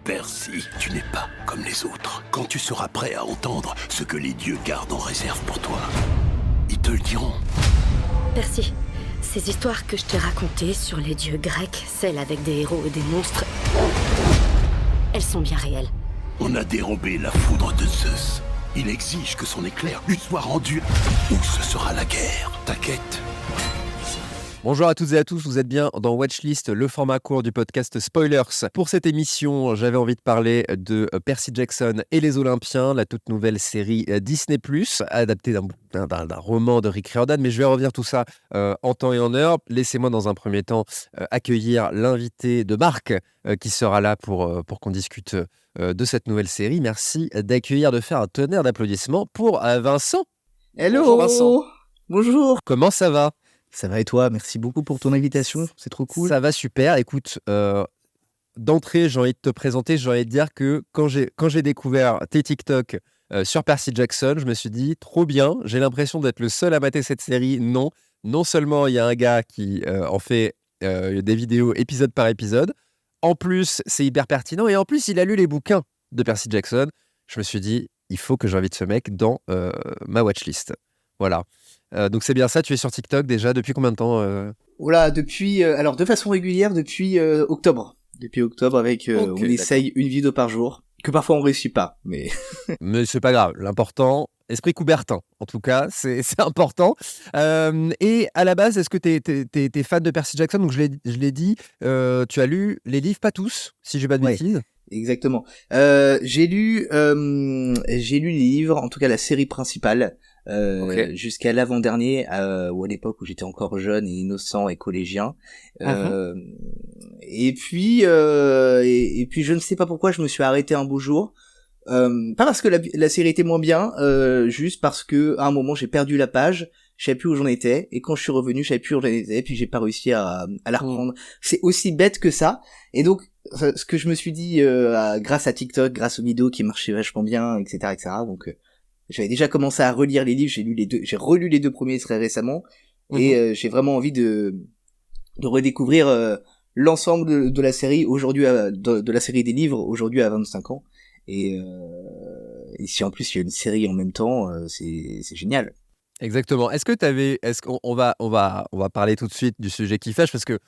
Percy, tu n'es pas comme les autres. Quand tu seras prêt à entendre ce que les dieux gardent en réserve pour toi, ils te le diront. Percy, ces histoires que je t'ai racontées sur les dieux grecs, celles avec des héros et des monstres, elles sont bien réelles. On a dérobé la foudre de Zeus. Il exige que son éclair lui soit rendu ou ce sera la guerre. Ta quête. Bonjour à toutes et à tous, vous êtes bien dans Watchlist, le format court du podcast Spoilers. Pour cette émission, j'avais envie de parler de Percy Jackson et les Olympiens, la toute nouvelle série Disney+, adaptée d'un roman de Rick Riordan, mais je vais revenir tout ça en temps et en heure. Laissez-moi dans un premier temps accueillir l'invité de Marc qui sera là pour qu'on discute de cette nouvelle série. Merci d'accueillir, de faire un tonnerre d'applaudissements pour Vincent. Hello. Bonjour Vincent. Bonjour. Comment ça va ? Ça va et toi? Merci beaucoup pour ton invitation, c'est trop cool. Ça va super. Écoute, d'entrée, j'ai envie de te présenter, j'ai envie de dire que quand j'ai découvert tes TikTok sur Percy Jackson, je me suis dit, trop bien, j'ai l'impression d'être le seul à mater cette série. Non seulement il y a un gars qui en fait des vidéos épisode par épisode, en plus c'est hyper pertinent, et en plus il a lu les bouquins de Percy Jackson. Je me suis dit, il faut que j'invite ce mec dans ma watchlist. Voilà. Donc c'est bien ça, tu es sur TikTok déjà depuis combien de temps Oula, depuis alors de façon régulière depuis octobre. Depuis octobre avec on essaye une vidéo par jour, que parfois on réussit pas, mais Mais c'est pas grave, l'important, esprit Coubertin, en tout cas, c'est important. Et à la base, est-ce que t'es fan de Percy Jackson? Donc je l'ai dit, tu as lu les livres, pas tous, si j'ai pas de bêtises. Exactement. J'ai lu les livres, en tout cas la série principale. Jusqu'à l'avant-dernier, ou à l'époque où j'étais encore jeune et innocent et collégien. Et puis je ne sais pas pourquoi je me suis arrêté un beau jour. Pas parce que la série était moins bien, juste parce que à un moment j'ai perdu la page, je savais plus où j'en étais, et quand je suis revenu, je savais plus où j'en étais, puis j'ai pas réussi à la reprendre. C'est aussi bête que ça. Et donc ce que je me suis dit, grâce à TikTok, grâce aux vidéos qui marchaient vachement bien, etc., donc j'avais déjà commencé à relire les livres, j'ai relu les deux premiers très récemment, et j'ai vraiment envie de redécouvrir l'ensemble de la série aujourd'hui, de la série des livres aujourd'hui à 25 ans. Et si en plus il y a une série en même temps, c'est génial. Exactement. Est-ce qu'on va parler tout de suite du sujet qui fâche, parce que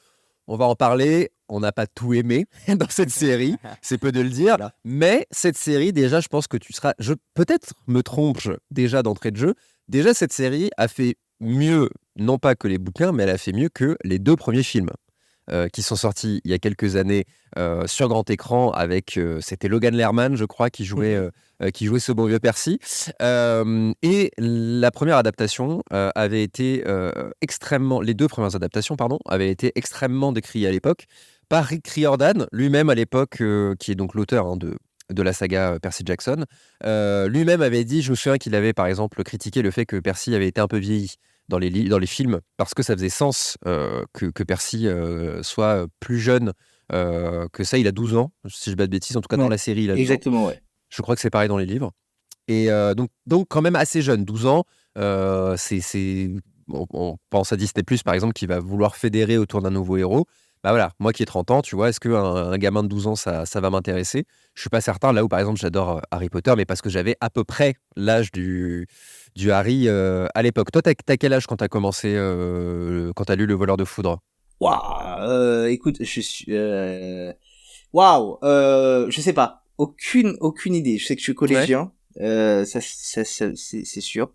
on va en parler, on n'a pas tout aimé dans cette série, c'est peu de le dire, Voilà. Mais cette série, déjà, je pense que peut-être me trompe déjà d'entrée de jeu, déjà cette série a fait mieux, non pas que les bouquins, mais elle a fait mieux que les deux premiers films qui sont sortis il y a quelques années sur grand écran avec, c'était Logan Lerman, je crois, qui jouait ce bon vieux Percy. Et la première adaptation avait été les deux premières adaptations, pardon, avaient été extrêmement décriées à l'époque par Rick Riordan, lui-même à l'époque, qui est donc l'auteur de la saga Percy Jackson. Lui-même avait dit, je me souviens qu'il avait par exemple critiqué le fait que Percy avait été un peu vieilli dans les films, parce que ça faisait sens que Percy soit plus jeune que ça. Il a 12 ans, si je ne dis pas de bêtises, en tout cas dans la série il a 12 ans. Exactement, ouais. Je crois que c'est pareil dans les livres. Et donc quand même assez jeune, 12 ans, on pense à Disney+, par exemple, qui va vouloir fédérer autour d'un nouveau héros. Bah voilà, moi qui ai 30 ans, tu vois, est-ce qu'un gamin de 12 ans, ça va m'intéresser? Je suis pas certain, là où par exemple j'adore Harry Potter, mais parce que j'avais à peu près l'âge du Harry à l'époque. Toi, t'as quel âge quand t'as commencé, quand t'as lu Le Voleur de Foudre? Waouh, écoute, je suis je sais pas, aucune idée. Je sais que je suis collégien, ça c'est sûr.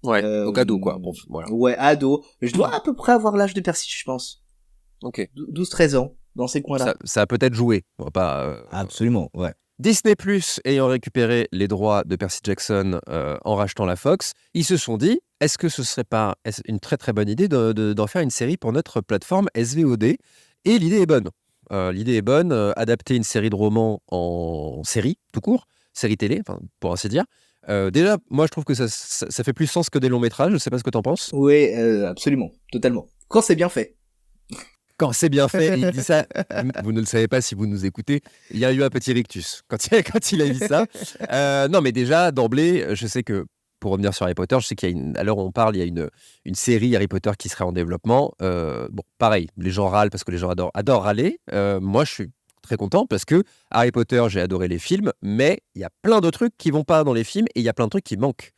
Ouais, donc ado quoi. Bon, voilà. Ouais, ado. Je dois à peu près avoir l'âge de Percy, je pense. Ok. 12-13 ans, dans ces coins-là. Ça a peut-être joué. On va pas. Absolument, ouais. Disney+, ayant récupéré les droits de Percy Jackson en rachetant la Fox, ils se sont dit, est-ce que ce serait pas une très très bonne idée d'en faire une série pour notre plateforme SVOD? Et l'idée est bonne. Adapter une série de romans en série, tout court, série télé, pour ainsi dire. Déjà, moi je trouve que ça fait plus sens que des longs métrages, je sais pas ce que t'en penses. Oui, absolument, totalement. Quand c'est bien fait. Quand c'est bien fait, il dit ça. Vous ne le savez pas si vous nous écoutez. Il y a eu un petit rictus quand il a dit ça. Non, mais déjà, d'emblée, je sais que, pour revenir sur Harry Potter, je sais qu'il y a à l'heure où on parle, il y a une série Harry Potter qui serait en développement. Bon, pareil, les gens râlent parce que les gens adorent râler. Moi, je suis très content parce que Harry Potter, j'ai adoré les films, mais il y a plein de trucs qui vont pas dans les films et il y a plein de trucs qui manquent.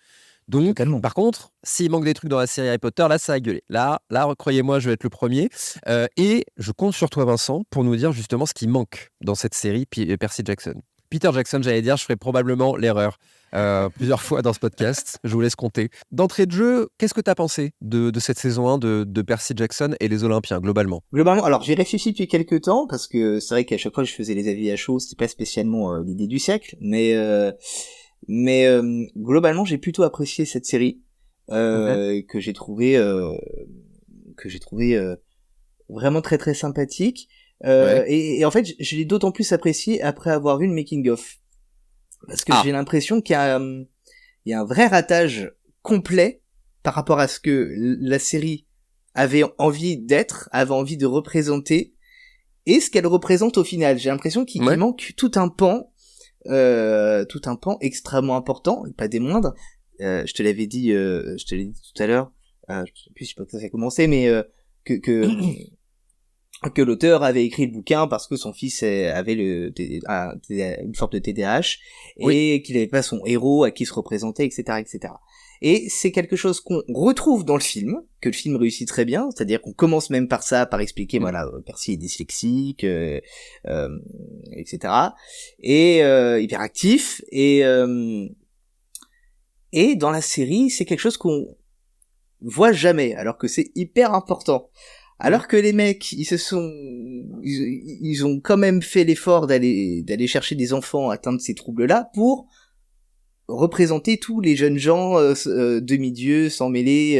Donc, Totalement. par contre, s'il manque des trucs dans la série Harry Potter, là, ça a gueulé. Là, croyez-moi, je vais être le premier. Et je compte sur toi, Vincent, pour nous dire justement ce qui manque dans cette série Percy Jackson. Peter Jackson, j'allais dire, je ferai probablement l'erreur plusieurs fois dans ce podcast. Je vous laisse compter. D'entrée de jeu, qu'est-ce que tu as pensé de cette saison 1 de Percy Jackson et les Olympiens, globalement? Globalement, alors j'ai réfléchi depuis quelques temps, parce que c'est vrai qu'à chaque fois que je faisais les avis à chaud, c'était pas spécialement l'idée du siècle, mais globalement j'ai plutôt apprécié cette série, que j'ai trouvé vraiment très très sympathique, Ouais. et en fait je l'ai d'autant plus apprécié après avoir vu le making of, parce que Ah. j'ai l'impression il y a un vrai ratage complet par rapport à ce que la série avait envie d'être, avait envie de représenter, et ce qu'elle représente au final. J'ai l'impression qu'il Ouais. manque tout un pan extrêmement important, et pas des moindres. Je te l'ai dit tout à l'heure, je sais plus si ça a commencé, mais que l'auteur avait écrit le bouquin parce que son fils avait une forme de TDAH, et qu'il n'avait pas son héros à qui se représenter, etc., etc. Et c'est quelque chose qu'on retrouve dans le film, que le film réussit très bien, c'est-à-dire qu'on commence même par ça, par expliquer, voilà, Percy est dyslexique, etc., et hyperactif, et dans la série, c'est quelque chose qu'on voit jamais, alors que c'est hyper important. Alors que les mecs, ils ont quand même fait l'effort d'aller chercher des enfants atteints de ces troubles-là pour représenter tous les jeunes gens demi-dieux, sans mêler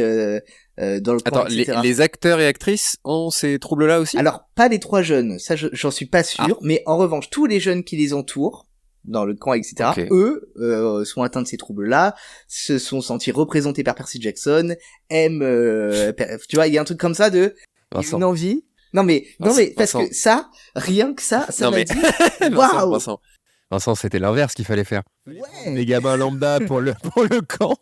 dans le coin, Attends, etc. les acteurs et actrices ont ces troubles-là aussi? Alors, pas les 3 jeunes, ça j'en suis pas sûr, mais en revanche, tous les jeunes qui les entourent, dans le camp, etc., Ok. eux sont atteints de ces troubles-là, se sont sentis représentés par Percy Jackson, tu vois, il y a un truc comme ça de Vincent. une envie. Non mais parce Vincent. que ça, rien que ça Non, m'a mais- dit waouh. Vincent, c'était l'inverse qu'il fallait faire. Ouais. Les gamins lambda pour le camp.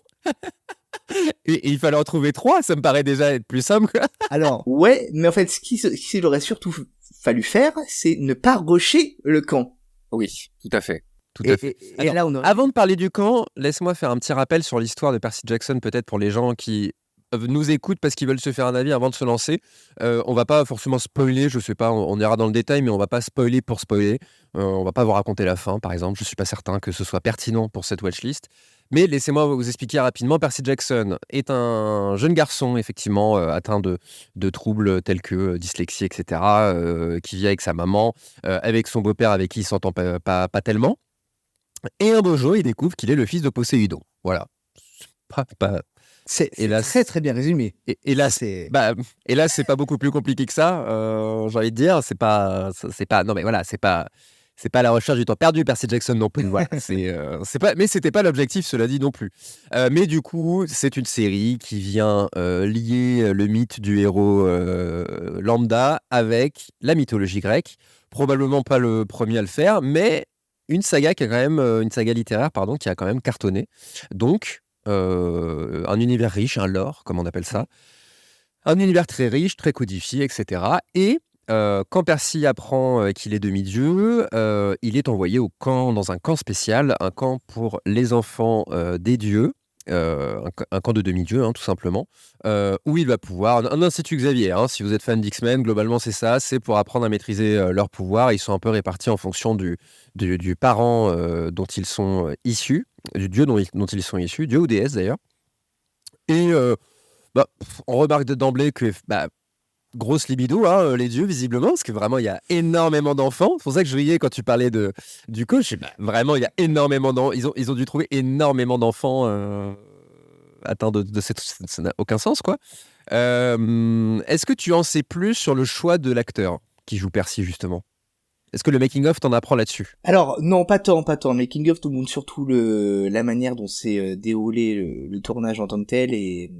Et il fallait en trouver 3, ça me paraît déjà être plus simple, quoi. Alors, ouais, mais en fait, ce qu'il aurait surtout fallu faire, c'est ne pas rusher le camp. Oui, tout à fait. Tout à fait. Et là, on aurait... Avant de parler du camp, laisse-moi faire un petit rappel sur l'histoire de Percy Jackson, peut-être pour les gens qui nous écoutent parce qu'ils veulent se faire un avis avant de se lancer. On va pas forcément spoiler, je sais pas, on ira dans le détail, mais on va pas spoiler pour spoiler. On va pas vous raconter la fin, par exemple. Je suis pas certain que ce soit pertinent pour cette watchlist. Mais laissez-moi vous expliquer rapidement. Percy Jackson est un jeune garçon, effectivement, atteint de troubles tels que dyslexie, etc., qui vit avec sa maman, avec son beau-père avec qui il s'entend pas tellement. Et un beau jour, il découvre qu'il est le fils de Poséidon. Voilà. C'est hélas. très très bien résumé. Et là, c'est hélas, c'est pas beaucoup plus compliqué que ça. J'ai envie de dire, c'est pas. Non, mais voilà, c'est pas la recherche du temps perdu, Percy Jackson non plus. Voilà, c'est pas. Mais c'était pas l'objectif, cela dit non plus. Mais du coup, c'est une série qui vient lier le mythe du héros lambda avec la mythologie grecque. Probablement pas le premier à le faire, mais une saga littéraire, pardon, qui a quand même cartonné. Donc, un univers riche, un lore, comme on appelle ça. Un univers très riche, très codifié, etc. Et quand Percy apprend qu'il est demi-dieu, il est envoyé dans un camp spécial, un camp pour les enfants des dieux, un camp de demi-dieux, hein, tout simplement, où il va pouvoir... Un institut Xavier, hein, si vous êtes fan d'X-Men, globalement c'est ça, c'est pour apprendre à maîtriser leur pouvoir. Ils sont un peu répartis en fonction du parent dont ils sont issus, du dieu dont ils sont issus, dieu ou déesse d'ailleurs. Et on remarque d'emblée que... grosse libido, hein, les dieux, visiblement, parce que vraiment, il y a énormément d'enfants. C'est pour ça que je riais quand tu parlais du coach. Vraiment, il y a énormément d'enfants. Ils ont dû trouver énormément d'enfants atteints de cette... Ça n'a aucun sens, quoi. Est-ce que tu en sais plus sur le choix de l'acteur qui joue Percy, justement? Est-ce que le making-of t'en apprend là-dessus? Alors, non, pas tant. Le making of nous montre surtout la manière dont s'est déroulé le tournage en tant que tel, et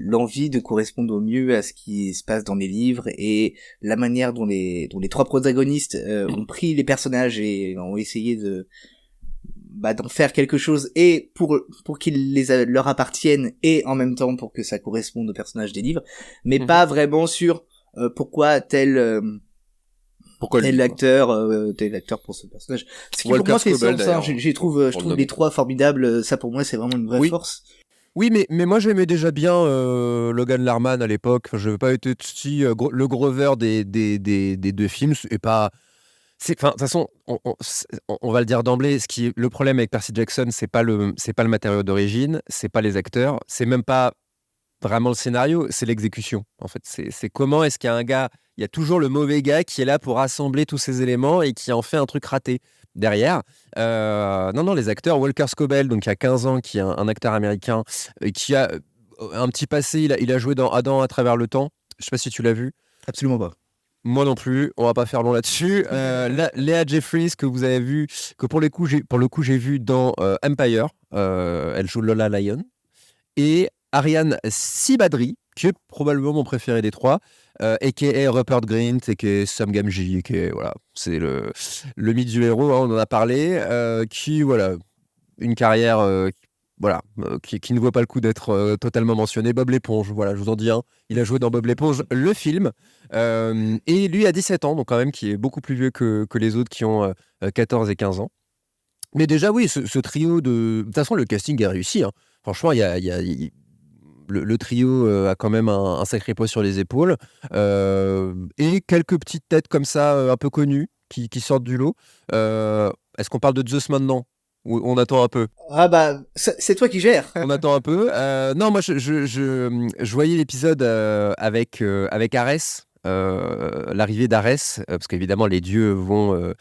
l'envie de correspondre au mieux à ce qui se passe dans les livres, et la manière dont les 3 protagonistes ont pris les personnages et ont essayé d'en faire quelque chose, et pour qu'ils leur appartiennent, et en même temps pour que ça corresponde aux personnages des livres, mais pas vraiment sur pourquoi tel Pourquoi lui, tel l'acteur pour ce personnage. Ce qui Walker pour moi fait Scobell, sens, hein. d'ailleurs, Je trouve pour le les nommer. 3 formidables. Ça pour moi c'est vraiment une vraie Oui. force. Oui, mais moi j'aimais déjà bien Logan Lerman à l'époque. Enfin, je n'avais pas été si le Grover des deux films et pas. Enfin, de toute façon, on va le dire d'emblée. Le problème avec Percy Jackson, c'est pas le matériau d'origine, c'est pas les acteurs, c'est même pas vraiment le scénario, c'est l'exécution. En fait, c'est comment est-ce qu'il y a un gars, il y a toujours le mauvais gars qui est là pour rassembler tous ces éléments et qui en fait un truc raté derrière. Non, les acteurs, Walker Scobell, donc il y a 15 ans, qui est un acteur américain, qui a un petit passé, il a joué dans Adam à travers le temps. Je sais pas si tu l'as vu. Absolument pas. Moi non plus, on va pas faire long là-dessus. Léa Jeffries, que vous avez vu, que pour le coup j'ai vu dans Empire, elle joue Lola Lyon, et Ariane Sibadri, qui est probablement mon préféré des trois, a.k.a. Rupert Grint, a.k.a. Sam Gamgee, voilà, c'est le mythe du héros, hein, on en a parlé, qui, voilà, une carrière qui ne vaut pas le coup d'être totalement mentionné. Bob l'éponge, voilà, je vous en dis un. Il a joué dans Bob l'éponge, le film. Et lui a 17 ans, donc quand même, qui est beaucoup plus vieux que les autres qui ont 14 et 15 ans. Mais déjà, oui, ce trio de... De toute façon, le casting est réussi, hein. Franchement, le trio a quand même un sacré poids sur les épaules. Et quelques petites têtes comme ça, un peu connues, qui sortent du lot. Est-ce qu'on parle de Zeus maintenant ? Ou on attend un peu? Ah bah c'est toi qui gères. On attend un peu. Non, moi, je voyais l'épisode avec Arès, l'arrivée d'Arès, parce qu'évidemment, les dieux vont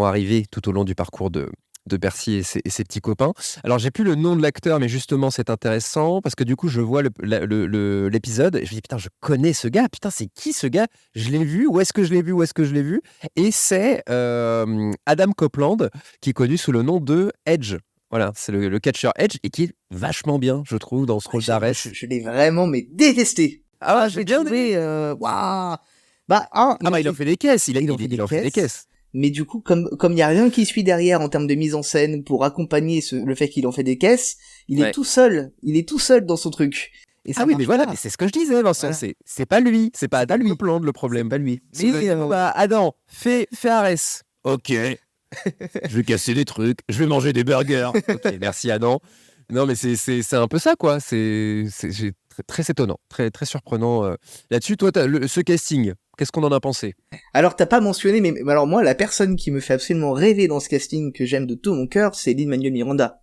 arriver tout au long du parcours de Percy et ses petits copains. Alors, j'ai plus le nom de l'acteur, mais justement, c'est intéressant, parce que du coup, je vois l'épisode, et je me dis, putain, je connais ce gars, putain, c'est qui ce gars? Je l'ai vu, où est-ce que je l'ai vu? Et c'est Adam Copeland, qui est connu sous le nom de Edge. Voilà, c'est le catcheur Edge, et qui est vachement bien, je trouve, dans ce rôle d'Arès. Je l'ai vraiment mais détesté. Ah, j'ai bien trouvé. Waouh. Bah il en fait des caisses, il en fait des caisses. Mais du coup, comme il y a rien qui suit derrière en termes de mise en scène pour accompagner le fait qu'il en fait des caisses, il est tout seul dans son truc. Et ça mais voilà, mais c'est ce que je disais, Vincent, Voilà. c'est pas lui, c'est pas Adam Copeland le problème. C'est pas lui. Mais Adam, fais Arès. Ok. Je vais casser des trucs, je vais manger des burgers. Ok, merci Adam. Non, mais c'est un peu ça, quoi. C'est très étonnant, très, très surprenant là-dessus. Toi, ce casting, qu'est-ce qu'on en a pensé? Alors, t'as pas mentionné, mais alors moi, la personne qui me fait absolument rêver dans ce casting que j'aime de tout mon cœur, c'est Lin-Manuel Miranda.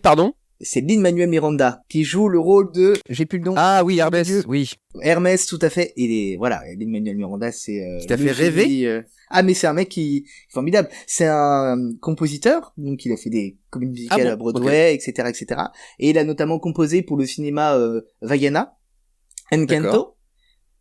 Pardon? C'est Lin-Manuel Miranda, qui joue le rôle de... J'ai plus le nom. Ah oui, Hermès, oui. Hermès, tout à fait. Voilà, Lin-Manuel Miranda, c'est... Qui t'a fait rêver? Ah, mais c'est un mec qui est formidable. C'est un compositeur, donc il a fait des comédies musicales à Broadway, etc., etc. Et il a notamment composé pour le cinéma Vaiana, Encanto.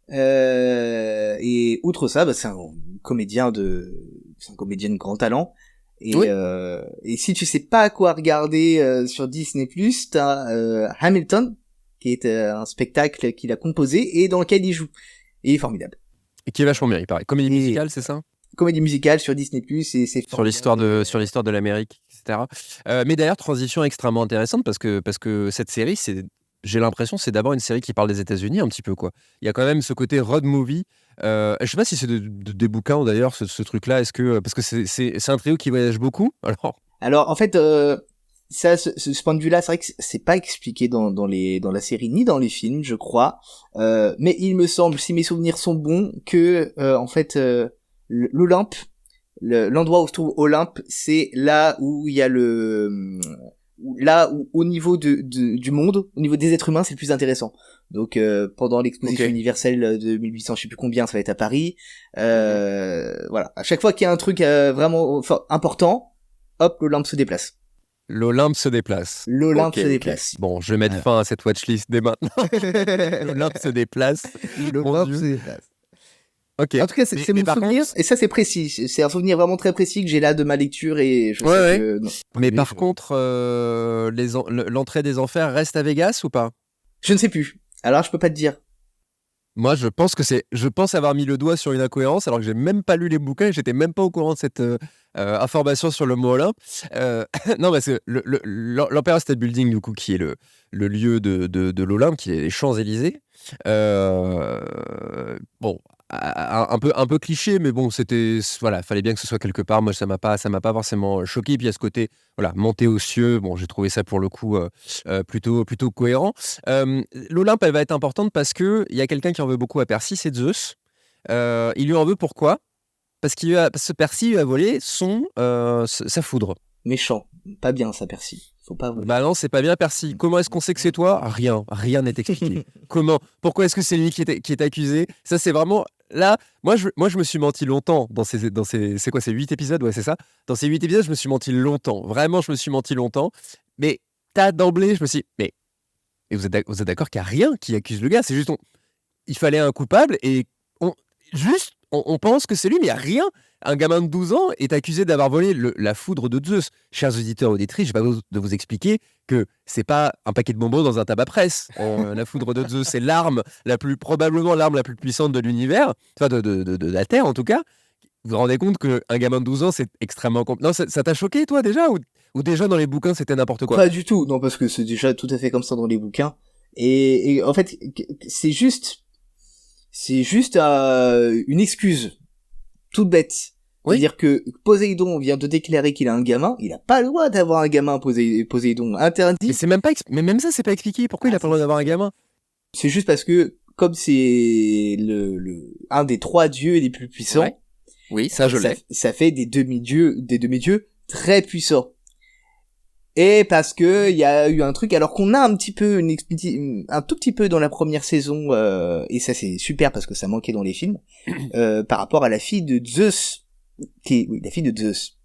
Et outre ça, c'est un comédien de grand talent. Et si tu sais pas quoi regarder sur Disney+, t'as Hamilton, qui est un spectacle qu'il a composé et dans lequel il joue. Et il est formidable. Et qui est vachement bien, il paraît. Comédie musicale, c'est ça? Comédie musicale sur Disney+, et c'est sur l'histoire de l'Amérique, etc. Mais d'ailleurs, transition extrêmement intéressante parce que cette série, j'ai l'impression, c'est d'abord une série qui parle des États-Unis un petit peu, quoi. Il y a quand même ce côté road movie. Je sais pas si c'est des bouquins d'ailleurs ce truc-là. Est-ce que parce que c'est un trio qui voyage beaucoup. Alors en fait, ça, ce point de vue-là, c'est vrai que c'est pas expliqué dans la série ni dans les films, je crois. Mais il me semble, si mes souvenirs sont bons, que en fait l'Olympe, l'endroit où se trouve Olympe, c'est là où il y a là où au niveau du monde, au niveau des êtres humains, c'est le plus intéressant. Donc pendant l'exposition universelle de 1800, je sais plus combien, ça va être à Paris. Voilà, à chaque fois qu'il y a un truc vraiment important, hop, l'Olympe se déplace. L'Olympe se déplace. L'Olympe se déplace. Bon, je vais mettre fin à cette watchlist dès maintenant. L'Olympe se déplace. L'Olympe se déplace. Ok. En tout cas, c'est mon souvenir, et ça c'est précis. C'est un souvenir vraiment très précis que j'ai là de ma lecture et je sais que... Non. Mais par contre, l'entrée des enfers reste à Vegas ou pas? Je ne sais plus. Alors je peux pas te dire. Moi, je pense avoir mis le doigt sur une incohérence alors que j'ai même pas lu les bouquins et j'étais même pas au courant de cette information sur le mot Olympe. Non, parce que l'Empire State Building, du coup, qui est le lieu de l'Olympe, qui est les Champs-Élysées. Bon, un peu cliché, mais bon, voilà, fallait bien que ce soit quelque part. Moi, ça m'a pas forcément choqué. Puis il y a ce côté, voilà, monter aux cieux. Bon, j'ai trouvé ça pour le coup plutôt cohérent. L'Olympe, elle va être importante parce que il y a quelqu'un qui en veut beaucoup à Percy, c'est Zeus. Il lui en veut pourquoi? Parce que Percy lui a volé sa foudre. Méchant. Pas bien, ça, Percy. Faut pas... Bah non, c'est pas bien Percy. Comment est-ce qu'on sait que c'est toi? Rien n'est expliqué. Comment? Pourquoi est-ce que c'est lui qui est accusé? Ça, c'est vraiment... Là, moi, je me suis menti longtemps c'est quoi, c'est 8 épisodes? Ouais, c'est ça. Dans ces 8 épisodes, je me suis menti longtemps. Vraiment, je me suis menti longtemps. Mais d'emblée, je me suis dit, mais et vous êtes d'accord qu'il n'y a rien qui accuse le gars? C'est juste, il fallait un coupable et on pense que c'est lui, mais il n'y a rien. Un gamin de 12 ans est accusé d'avoir volé la foudre de Zeus. Chers auditeurs auditrices, je vais pas de vous expliquer que c'est pas un paquet de bonbons dans un tabac presse. La foudre de Zeus, c'est probablement l'arme la plus puissante de l'univers, enfin de la Terre en tout cas. Vous vous rendez compte qu'un gamin de 12 ans, c'est extrêmement compliqué. Non, ça t'a choqué toi déjà ou déjà dans les bouquins c'était n'importe quoi? Pas du tout, non, parce que c'est déjà tout à fait comme ça dans les bouquins. Et en fait, c'est juste une excuse toute bête. Oui. C'est-à-dire que Poséidon vient de déclarer qu'il a un gamin, il a pas le droit d'avoir un gamin, Poséidon, interdit. Mais c'est même pas mais même ça c'est pas expliqué. Pourquoi il a pas le droit d'avoir un gamin? C'est juste parce que comme c'est un des 3 dieux les plus puissants, Ouais. Oui, ça je l'ai. ça fait des demi-dieux très puissants. Et parce que il y a eu un truc, alors qu'on a un petit peu un tout petit peu dans la première saison, et ça c'est super parce que ça manquait dans les films, par rapport à la fille de Zeus, la fille de Zeus,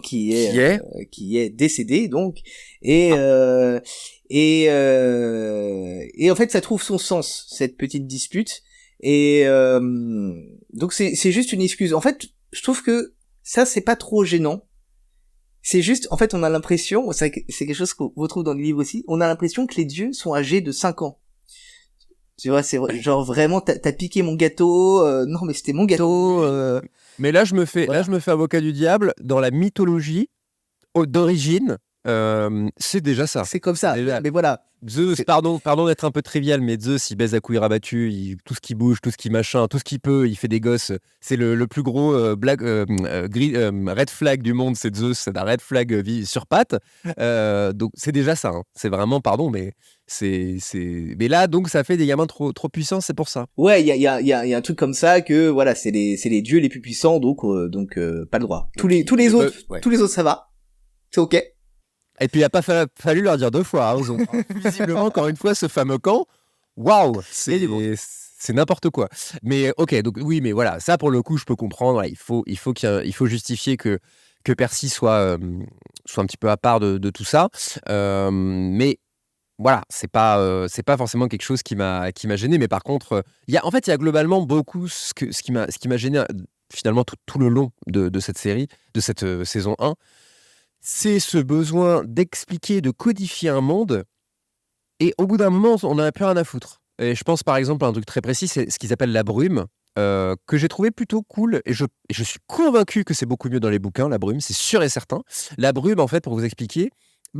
qui est décédée donc, et en fait ça trouve son sens cette petite dispute, et donc c'est juste une excuse. En fait, je trouve que ça c'est pas trop gênant. C'est juste, en fait, on a l'impression, c'est quelque chose qu'on retrouve dans les livres aussi, on a l'impression que les dieux sont âgés de 5 ans. Tu vois, c'est genre vraiment, t'as piqué mon gâteau, non mais c'était mon gâteau. Mais là, je me fais avocat du diable. Dans la mythologie d'origine, c'est déjà ça. C'est comme ça, Déjà. mais voilà. Zeus, pardon d'être un peu trivial, mais Zeus, il baise à couilles rabattus, tout ce qui bouge, tout ce qui machin, tout ce qu'il peut, il fait des gosses. C'est le plus gros red flag du monde, c'est Zeus, c'est un red flag sur pattes. Donc c'est déjà ça. Hein. C'est vraiment, pardon, mais mais là, donc ça fait des gamins trop puissants, c'est pour ça. Ouais, il y a un truc comme ça que voilà, c'est les dieux les plus puissants, donc pas le droit. Tous les autres, ouais. tous les autres ça va, c'est ok. Et puis il n'a pas fallu leur dire 2 fois. Hein. Ils ont visiblement encore une fois ce fameux camp. Waouh, c'est n'importe quoi. Mais ok, donc oui, mais voilà, ça pour le coup, je peux comprendre. Il faut justifier que Percy soit un petit peu à part de tout ça. Mais voilà, c'est pas forcément quelque chose qui m'a gêné. Mais par contre, il y a globalement beaucoup ce qui m'a gêné finalement tout le long de cette série, de cette saison 1. C'est ce besoin d'expliquer, de codifier un monde, et au bout d'un moment, on n'en a plus rien à foutre. Et je pense par exemple à un truc très précis, c'est ce qu'ils appellent la brume, que j'ai trouvé plutôt cool, et je suis convaincu que c'est beaucoup mieux dans les bouquins, la brume, c'est sûr et certain. La brume, en fait, pour vous expliquer,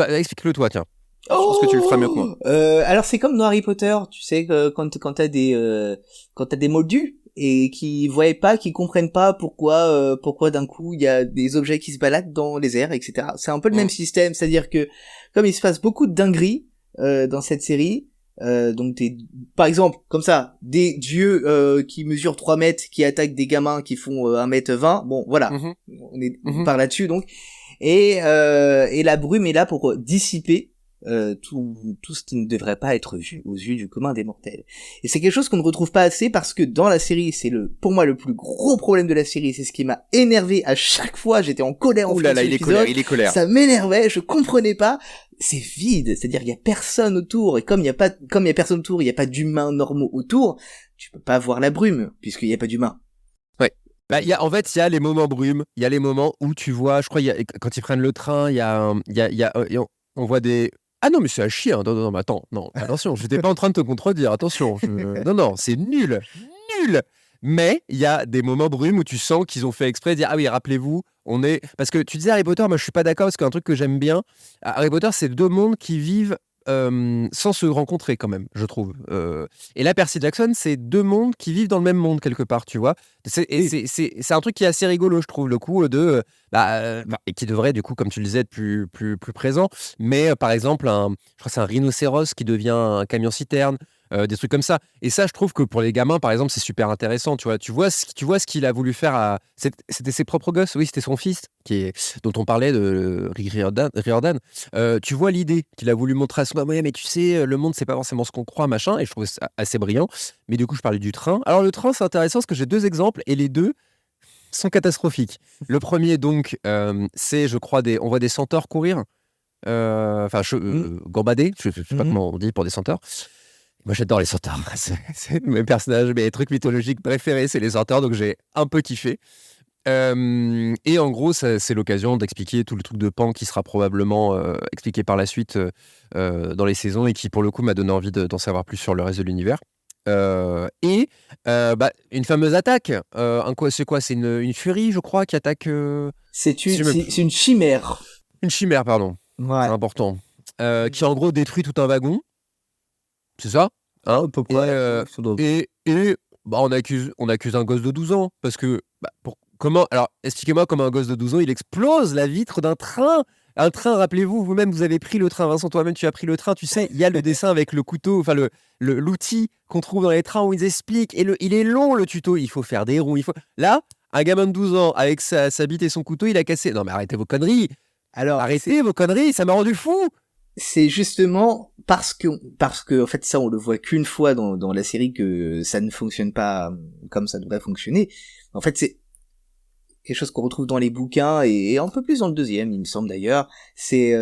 explique-le toi, tiens. Je pense que tu le feras mieux que moi. Alors c'est comme dans Harry Potter, tu sais, quand t'as des moldus, et qui comprennent pas pourquoi d'un coup il y a des objets qui se baladent dans les airs, etc. C'est un peu le même système, c'est-à-dire que comme il se passe beaucoup de dingueries dans cette série, donc par exemple comme ça des dieux qui mesurent 3 mètres qui attaquent des gamins qui font 1m20, bon voilà, on est par là-dessus donc, et la brume est là pour dissiper tout ce qui ne devrait pas être vu aux yeux du commun des mortels. Et c'est quelque chose qu'on ne retrouve pas assez parce que dans la série, c'est pour moi le plus gros problème de la série, c'est ce qui m'a énervé à chaque fois, j'étais en colère en il est colère. Ça m'énervait, je comprenais pas, c'est vide, c'est-à-dire il y a personne autour, et comme il y a personne autour, il y a pas d'humains normaux autour, tu peux pas voir la brume puisqu'il y a pas d'humains. En fait, il y a les moments brume, il y a les moments où tu vois, je crois, quand ils prennent le train, on voit des... Ah non, mais c'est à chier. Hein. Non, mais attends, non, attention, je n'étais pas en train de te contredire, attention. Non, c'est nul. Mais il y a des moments brume où tu sens qu'ils ont fait exprès de dire, ah oui, rappelez-vous, parce que tu disais Harry Potter, moi je suis pas d'accord, parce qu'un truc que j'aime bien, Harry Potter, c'est 2 mondes qui vivent sans se rencontrer quand même, je trouve. Et là, Percy Jackson, c'est deux mondes qui vivent dans le même monde quelque part, tu vois. C'est un truc qui est assez rigolo, je trouve, le coup et qui devrait, du coup, comme tu le disais, être plus présent. Mais par exemple, je crois que c'est un rhinocéros qui devient un camion-citerne. Des trucs comme ça. Et ça, je trouve que pour les gamins, par exemple, c'est super intéressant. Tu vois ce qu'il a voulu faire à. C'était ses propres gosses, oui, c'était son fils, dont on parlait de Rick Riordan. Tu vois l'idée qu'il a voulu montrer à son gamin, mais tu sais, le monde, c'est pas forcément ce qu'on croit, machin. Et je trouve ça assez brillant. Mais du coup, je parlais du train. Alors, le train, c'est intéressant parce que j'ai deux exemples et les deux sont catastrophiques. Le premier, donc, c'est, je crois, on voit des centaures courir. Gambader, je sais pas comment on dit pour des centaures. Moi, j'adore les centaures. C'est mes personnages, mes trucs mythologiques préférés, c'est les centaures, donc j'ai un peu kiffé. Et en gros, c'est l'occasion d'expliquer tout le truc de Pan qui sera probablement expliqué par la suite dans les saisons et qui, pour le coup, m'a donné envie d'en savoir plus sur le reste de l'univers. Une fameuse attaque. C'est quoi? C'est une furie, je crois, qui attaque. C'est une chimère. Une chimère, pardon. Ouais. C'est important. Qui, en gros, détruit tout un wagon. C'est ça, hein, à peu près. On accuse un gosse de 12 ans parce que comment, alors expliquez-moi comment un gosse de 12 ans il explose la vitre d'un train. Un train, rappelez-vous, vous-même vous avez pris le train, Vincent, toi-même tu as pris le train, tu sais, il y a le dessin avec le couteau, enfin l'outil qu'on trouve dans les trains où ils expliquent, et il est long le tuto, il faut faire des ronds, là, un gamin de 12 ans avec sa bite et son couteau, il a cassé. Non mais arrêtez vos conneries. Alors arrêtez vos conneries, ça m'a rendu fou. C'est justement parce que en fait ça on le voit qu'une fois dans la série que ça ne fonctionne pas comme ça devrait fonctionner. En fait c'est quelque chose qu'on retrouve dans les bouquins et un peu plus dans le deuxième, il me semble d'ailleurs. C'est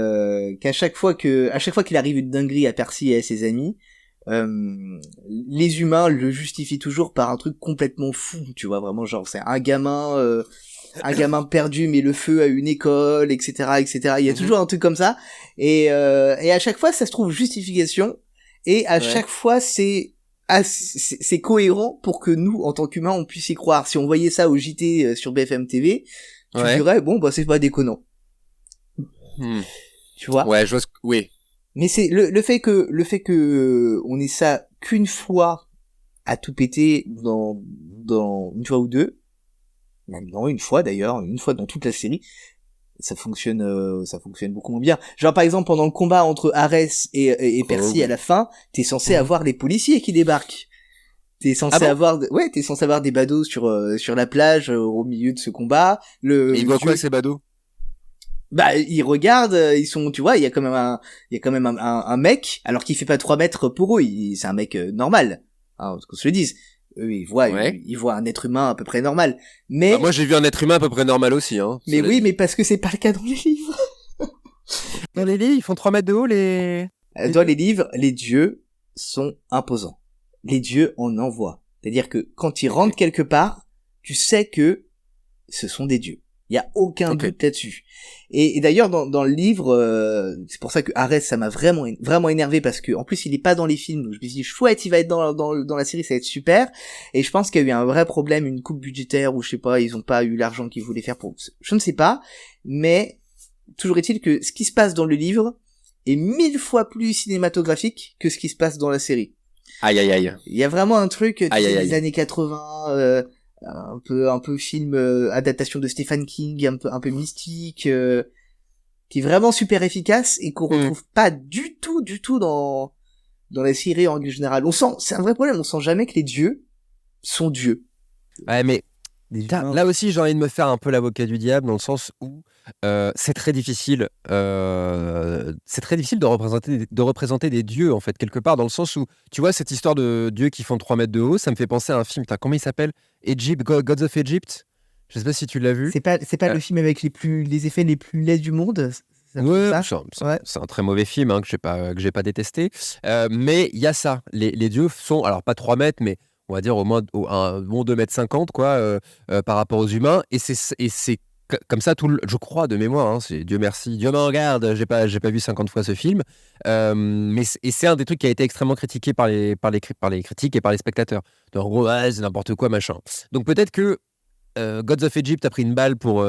qu'à chaque fois qu'il arrive une dinguerie à Percy et à ses amis, les humains le justifient toujours par un truc complètement fou, tu vois, vraiment genre c'est un gamin perdu met le feu à une école, etc. Il y a toujours un truc comme ça. Et à chaque fois, ça se trouve justification. Et à chaque fois, c'est cohérent pour que nous, en tant qu'humains, on puisse y croire. Si on voyait ça au JT sur BFM TV, tu dirais, bon, bah, c'est pas déconnant. Tu vois? Ouais, je vois oui. Mais c'est le fait que on ait ça qu'une fois à tout péter dans une fois ou deux, même non, une fois dans toute la série, ça fonctionne beaucoup moins bien. Genre par exemple pendant le combat entre Arès et Percy à la fin, t'es censé avoir les policiers qui débarquent. T'es censé avoir des badauds sur la plage au milieu de ce combat. Et ils voient quoi ces badauds? Bah ils regardent, ils sont, tu vois, il y a quand même un mec, alors qu'il fait pas 3 mètres pour eux, c'est un mec normal, hein, qu'on se le dise. Eux, ils voient un être humain à peu près normal. Mais moi, j'ai vu un être humain à peu près normal aussi, hein. Mais oui, mais parce que c'est pas le cas dans les livres. Dans les livres, ils font 3 mètres de haut, Dans les livres, les dieux sont imposants. Les dieux en envoient. C'est-à-dire que quand ils rentrent quelque part, tu sais que ce sont des dieux. Il y a aucun doute là-dessus. Et d'ailleurs dans le livre, c'est pour ça que Arès ça m'a vraiment énervé parce que en plus il est pas dans les films. Donc je me suis dit chouette, il va être dans la série, ça va être super. Et je pense qu'il y a eu un vrai problème, une coupe budgétaire ou je sais pas, ils ont pas eu l'argent qu'ils voulaient faire pour. Je ne sais pas, mais toujours est-il que ce qui se passe dans le livre est 1000 fois plus cinématographique que ce qui se passe dans la série. Aïe aïe aïe. Il y a vraiment un truc des années 80. Un peu film adaptation de Stephen King, un peu mystique, qui est vraiment super efficace et qu'on retrouve pas du tout dans la série en règle générale. C'est un vrai problème, on sent jamais que les dieux sont dieux. Ouais, mais là aussi j'ai envie de me faire un peu l'avocat du diable dans le sens où c'est très difficile de représenter des dieux en fait quelque part, dans le sens où tu vois cette histoire de dieux qui font 3 mètres de haut, ça me fait penser à un film, comment il s'appelle? Gods of Egypt, je sais pas si tu l'as vu. C'est pas le film avec les effets les plus laids du monde? C'est un très mauvais film, hein, que j'ai pas détesté, mais il y a ça, les dieux sont alors pas 3 mètres mais on va dire au moins un bon 2,50 m quoi, par rapport aux humains, et c'est comme ça je crois de mémoire, hein, c'est Dieu merci, Dieu m'en garde, j'ai pas vu 50 fois ce film, mais c'est un des trucs qui a été extrêmement critiqué par les critiques et par les spectateurs. Donc, en gros, c'est n'importe quoi machin. Donc peut-être que Gods of Egypt a pris une balle pour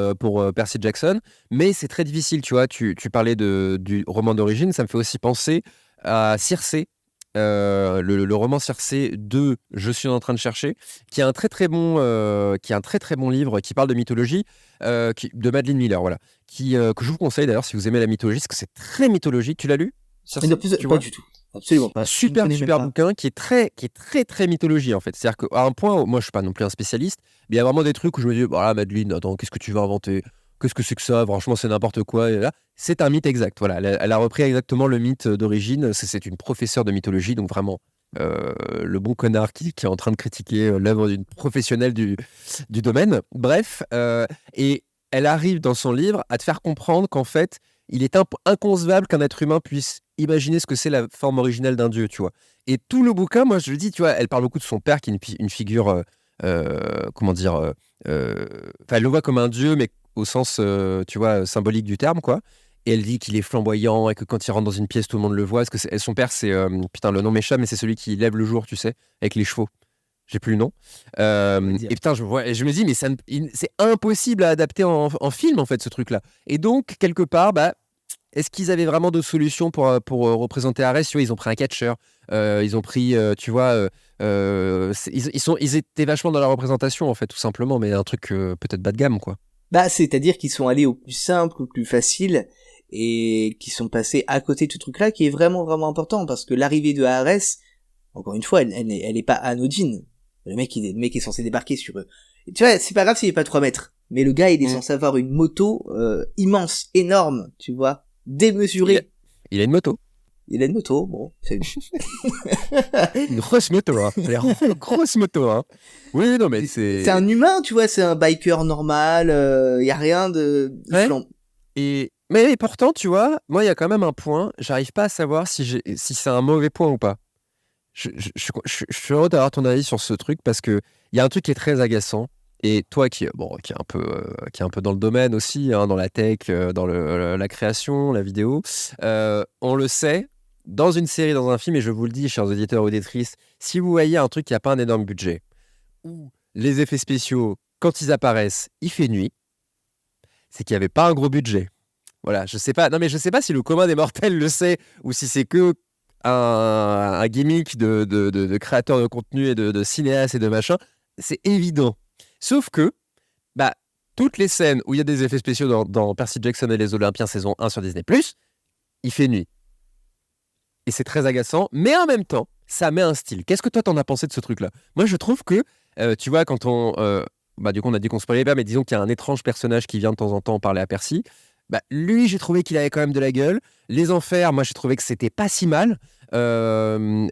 Percy Jackson, mais c'est très difficile, tu vois. Tu parlais du roman d'origine, ça me fait aussi penser à Circé, le roman Circé de Je suis en train de chercher, qui est un très très bon, livre qui parle de mythologie, de Madeleine Miller, voilà, que je vous conseille d'ailleurs si vous aimez la mythologie, parce que c'est très mythologique. Tu l'as lu, Circé, Mais en plus, tu pas vois? du tout. Absolument pas. Je ne Super connais même super pas. bouquin qui est très très mythologie en fait. C'est-à-dire qu'à un point, moi je suis pas non plus un spécialiste, mais il y a vraiment des trucs où je me dis, voilà, Madeleine, attends, qu'est-ce que tu vas inventer? Qu'est-ce que c'est que ça? Franchement, c'est n'importe quoi. Et là, c'est un mythe exact. Voilà, elle a repris exactement le mythe d'origine. C'est une professeure de mythologie, donc vraiment le bon connard qui est en train de critiquer l'œuvre d'une professionnelle du domaine. Bref, et elle arrive dans son livre à te faire comprendre qu'en fait, il est inconcevable qu'un être humain puisse imaginer ce que c'est la forme originelle d'un dieu, tu vois. Et tout le bouquin, moi je le dis, tu vois, elle parle beaucoup de son père qui est une figure, comment dire, enfin, elle le voit comme un dieu, mais au sens, tu vois, symbolique du terme, quoi. Et elle dit qu'il est flamboyant et que quand il rentre dans une pièce, tout le monde le voit. Parce que son père, c'est, putain, le nom m'échappe, mais c'est celui qui lève le jour, tu sais, avec les chevaux. J'ai plus le nom. Et putain, je vois, et je me dis, mais c'est impossible à adapter en film, en fait, ce truc-là. Et donc, quelque part, bah, est-ce qu'ils avaient vraiment d'autres solutions pour représenter Arès? Tu vois, ils ont pris un catcheur, ils ont pris, tu vois, ils étaient vachement dans la représentation, en fait, tout simplement, mais un truc peut-être bas de gamme, quoi. Bah, c'est-à-dire qu'ils sont allés au plus simple, au plus facile, et qui sont passés à côté de ce truc-là, qui est vraiment, vraiment important, parce que l'arrivée de Ares, encore une fois, elle est pas anodine. Le mec est censé débarquer sur eux. Et tu vois, c'est pas grave s'il est pas 3 mètres. Mais le gars, il est censé avoir une moto, immense, énorme, tu vois, démesurée. Il a une moto. Il a une moto, bon, c'est Une grosse moto, hein. Une grosse moto, hein. Oui, non, mais c'est un humain, tu vois, c'est un biker normal, y a rien de Ouais. flambe. Mais pourtant, tu vois, moi, il y a quand même un point, j'arrive pas à savoir si c'est un mauvais point ou pas. Je suis heureux d'avoir ton avis sur ce truc parce que il y a un truc qui est très agaçant. Et toi qui est un peu dans le domaine aussi, hein, dans la tech, dans la création, la vidéo, on le sait, dans une série, dans un film, et je vous le dis, chers auditeurs ou auditrices, si vous voyez un truc qui n'a pas un énorme budget, ou les effets spéciaux, quand ils apparaissent, il fait nuit, c'est qu'il n'y avait pas un gros budget. Voilà, je sais pas. Non, mais je sais pas si le commun des mortels le sait ou si c'est que un gimmick de créateur de contenu et de cinéaste et de machin. C'est évident. Sauf que, bah, toutes les scènes où il y a des effets spéciaux dans Percy Jackson et les Olympiens saison 1 sur Disney+, il fait nuit. Et c'est très agaçant, mais en même temps, ça met un style. Qu'est-ce que toi t'en as pensé de ce truc-là? Moi, je trouve que, tu vois, quand du coup, on a dit qu'on se parlait pas, mais disons qu'il y a un étrange personnage qui vient de temps en temps parler à Percy. Bah, lui, j'ai trouvé qu'il avait quand même de la gueule. Les Enfers, moi, j'ai trouvé que c'était pas si mal. Le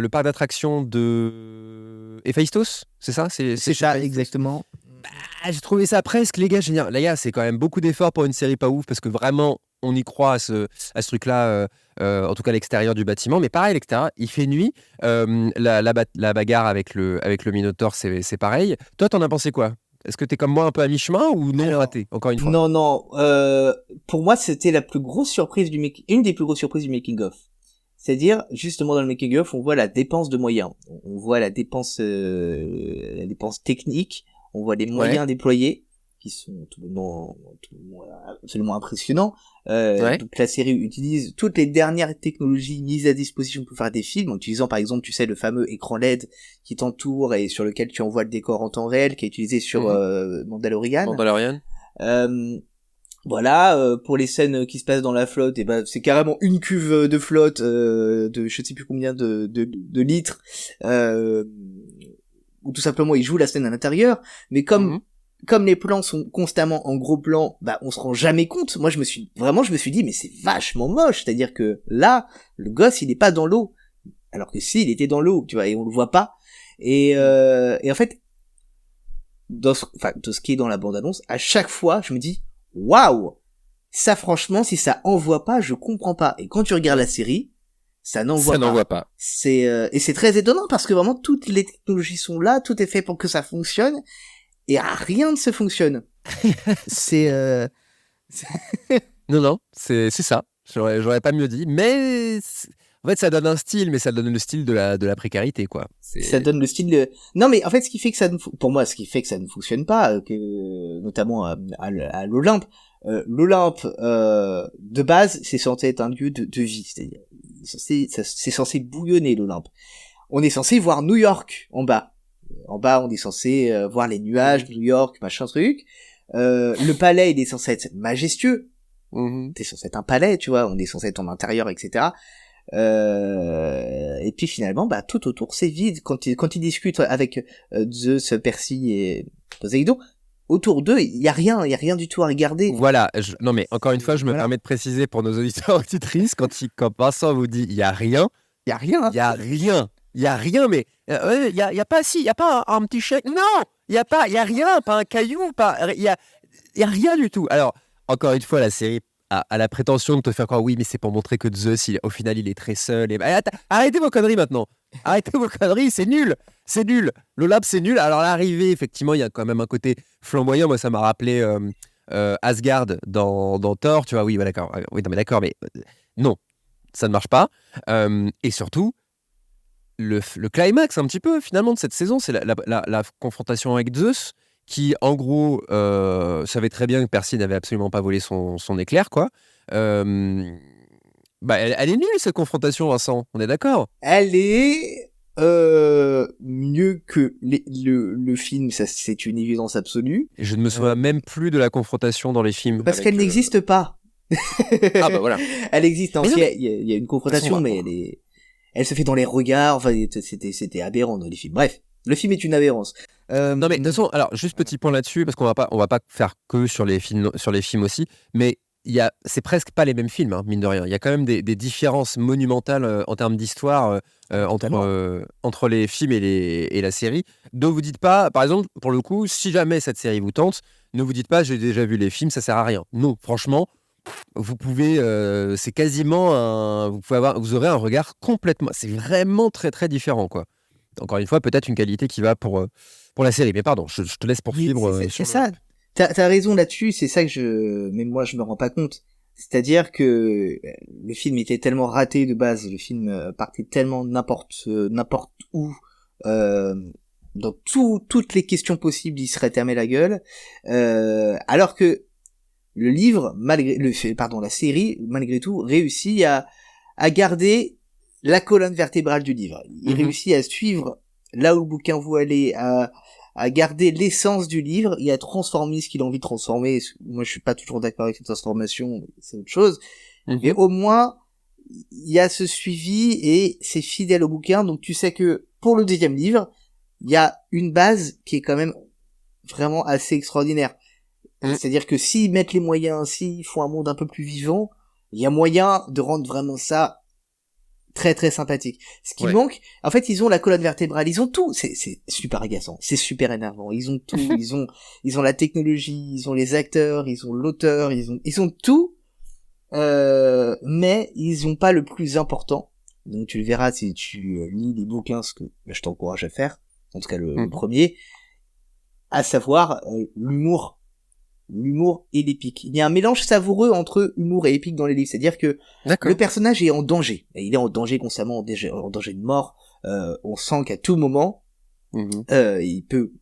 parc d'attractions de Héphaïstos, c'est ça? C'est C'est ça, Héphaïstos. exactement. Bah, j'ai trouvé ça presque, les gars, génial. Les gars, c'est quand même beaucoup d'efforts pour une série pas ouf, parce que vraiment, on y croit à ce truc-là, en tout cas à l'extérieur du bâtiment. Mais pareil, l'extérieur, il fait nuit. La bagarre avec le Minotaure, c'est pareil. Toi, t'en as pensé quoi? Est-ce que t'es comme moi un peu à mi-chemin ou non raté, encore une fois? Non, pour moi, c'était la plus grosse surprise une des plus grosses surprises du making of. C'est-à-dire, justement, dans le making of, on voit la dépense de moyens. On voit la dépense technique. On voit les moyens déployés, qui sont tout bonnement absolument impressionnants. Donc la série utilise toutes les dernières technologies mises à disposition pour faire des films, en utilisant par exemple, tu sais, le fameux écran LED qui t'entoure et sur lequel tu envoies le décor en temps réel, qui est utilisé sur Mandalorian. Voilà, pour les scènes qui se passent dans la flotte, et ben c'est carrément une cuve de flotte de je sais plus combien de litres, ou tout simplement ils jouent la scène à l'intérieur, mais comme les plans sont constamment en gros plan, bah on se rend jamais compte. Moi je me suis dit mais c'est vachement moche, c'est-à-dire que là le gosse il est pas dans l'eau, alors que si il était dans l'eau, tu vois, et on le voit pas. Et en fait dans ce qui est dans la bande annonce, à chaque fois je me dis waouh, ça franchement si ça envoie pas, je comprends pas. Et quand tu regardes la série, ça n'envoie pas. Et c'est très étonnant parce que vraiment toutes les technologies sont là, tout est fait pour que ça fonctionne et rien ne se fonctionne. Non, c'est ça. J'aurais pas mieux dit, mais en fait ça donne un style, mais ça donne le style de la précarité, quoi. Ça donne le style de... Non mais en fait ce qui fait que ça ne fonctionne pas, notamment à l'Olympe. L'Olympe de base c'est censé être un lieu de vie, c'est-à-dire c'est censé bouillonner l'Olympe. On est censé voir New York en bas. En bas, on est censé voir les nuages, New York, machin truc. Le palais, il est censé être majestueux. C'est censé être un palais, tu vois. On est censé être en intérieur, etc. Et puis finalement, tout autour, c'est vide. Quand ils discutent avec Zeus, Percy et Poséidon, autour d'eux, il y a rien du tout à regarder. Voilà, non mais encore une fois, je me permets de préciser pour nos auditeurs et auditrices, quand Vincent vous dit il y a rien, il y a rien. Il y a rien, mais il y a pas un petit chèque. Non, il y a rien, pas un caillou, il y a rien du tout. Alors encore une fois, la série a la prétention de te faire croire oui, mais c'est pour montrer que Zeus, au final, il est très seul. Et arrêtez vos conneries maintenant. Arrêtez vos conneries, c'est nul. L'Olympe, c'est nul. Alors l'arrivée, effectivement, il y a quand même un côté flamboyant. Moi, ça m'a rappelé Asgard dans Thor. Tu vois, oui, d'accord. Oui, non, mais d'accord, mais non, ça ne marche pas. Et surtout, le climax un petit peu finalement de cette saison, c'est la confrontation avec Zeus, qui en gros savait très bien que Percy n'avait absolument pas volé son éclair, quoi. Elle est nulle cette confrontation, Vincent, on est d'accord? Elle est mieux que le film, ça c'est une évidence absolue. Et je ne me souviens même plus de la confrontation dans les films. Parce qu'elle n'existe pas. Ah bah voilà. Elle existe, il y a une confrontation, mais elle se fait dans les regards, enfin c'était aberrant dans les films. Bref, le film est une aberrance. Non mais de toute façon, alors juste petit point là-dessus, parce qu'on va pas faire que sur les films aussi, mais c'est presque pas les mêmes films, hein, mine de rien. Il y a quand même des différences monumentales en termes d'histoire entre les films et la série. Donc vous dites pas, par exemple, pour le coup, si jamais cette série vous tente, ne vous dites pas j'ai déjà vu les films, ça sert à rien. Non, franchement, vous pouvez, c'est quasiment vous aurez un regard complètement, c'est vraiment très très différent, quoi. Encore une fois, peut-être une qualité qui va pour la série. Mais pardon, je te laisse poursuivre. C'est ça. T'as raison là-dessus. C'est ça que mais moi je me rends pas compte. C'est-à-dire que le film était tellement raté de base. Le film partait tellement n'importe où. Dans toutes les questions possibles, il serait fermé la gueule. Alors que le livre, la série, malgré tout, réussit à garder la colonne vertébrale du livre. Il réussit à suivre là où le bouquin veut aller, à garder l'essence du livre et à transformer ce qu'il a envie de transformer. Moi, je suis pas toujours d'accord avec cette transformation, c'est autre chose. Mais au moins, il y a ce suivi et c'est fidèle au bouquin. Donc, tu sais que pour le deuxième livre, il y a une base qui est quand même vraiment assez extraordinaire. C'est-à-dire que s'ils mettent les moyens, s'ils font un monde un peu plus vivant, il y a moyen de rendre vraiment ça très très sympathique. Ce qui manque, en fait, ils ont la colonne vertébrale, ils ont tout. C'est super agaçant, c'est super énervant. Ils ont tout, ils ont la technologie, ils ont les acteurs, ils ont l'auteur, ils ont tout. Mais ils ont pas le plus important. Donc tu le verras si tu lis les bouquins, ce que je t'encourage à faire. En tout cas le premier, à savoir l'humour et l'épique. Il y a un mélange savoureux entre humour et épique dans les livres, c'est-à-dire que le personnage est en danger. Et il est en danger constamment, en danger de mort. On sent qu'à tout moment, il peut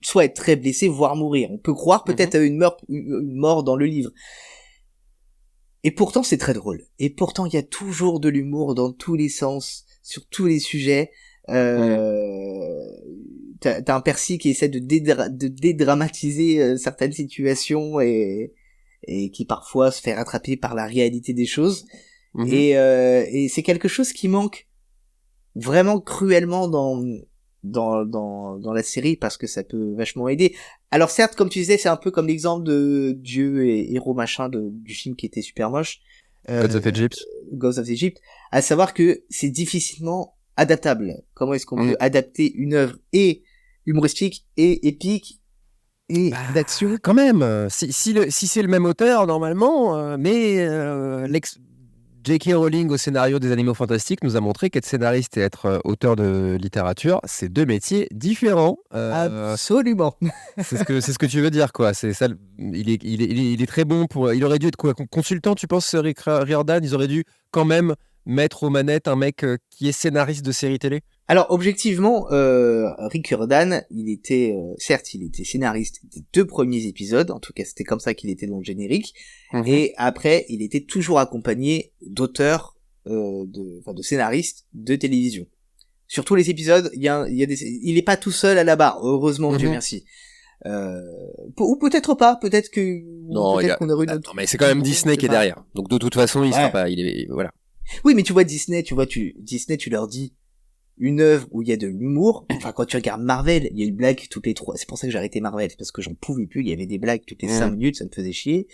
soit être très blessé, voire mourir. On peut croire peut-être à une mort dans le livre. Et pourtant, c'est très drôle. Et pourtant, il y a toujours de l'humour dans tous les sens, sur tous les sujets. T'as un Percy qui essaie de dédramatiser certaines situations et qui parfois se fait rattraper par la réalité des choses. Et c'est quelque chose qui manque vraiment cruellement dans la série parce que ça peut vachement aider. Alors certes, comme tu disais, c'est un peu comme l'exemple de Dieu et héros machin du film qui était super moche. Gods of Egypt. À savoir que c'est difficilement adaptable. Comment est-ce qu'on peut adapter une œuvre et humoristique et épique et d'action? Quand même, si c'est le même auteur normalement, mais J.K. Rowling au scénario des Animaux Fantastiques nous a montré qu'être scénariste et être auteur de littérature, c'est deux métiers différents. Absolument. c'est ce que tu veux dire, quoi. C'est ça. Il est très bon pour. Il aurait dû être quoi, consultant, tu penses, Rick Riordan? Ils auraient dû quand même mettre aux manettes un mec qui est scénariste de série télé? Alors objectivement, Rick Riordan, il était scénariste des 2 premiers épisodes, en tout cas c'était comme ça qu'il était dans le générique, et après il était toujours accompagné d'auteurs de scénaristes de télévision. Sur tous les épisodes, il est pas tout seul à la barre, heureusement, Dieu merci. Ou peut-être pas, peut-être qu'on aurait une autre... Non, mais c'est quand même Disney qui est derrière. Donc de toute façon, il sera pas, voilà. Oui, mais tu vois Disney, Disney, tu leur dis une œuvre où il y a de l'humour. Enfin, quand tu regardes Marvel, il y a une blague toutes les 3. C'est pour ça que j'ai arrêté Marvel, parce que j'en pouvais plus. Il y avait des blagues toutes les 5 minutes, ça me faisait chier.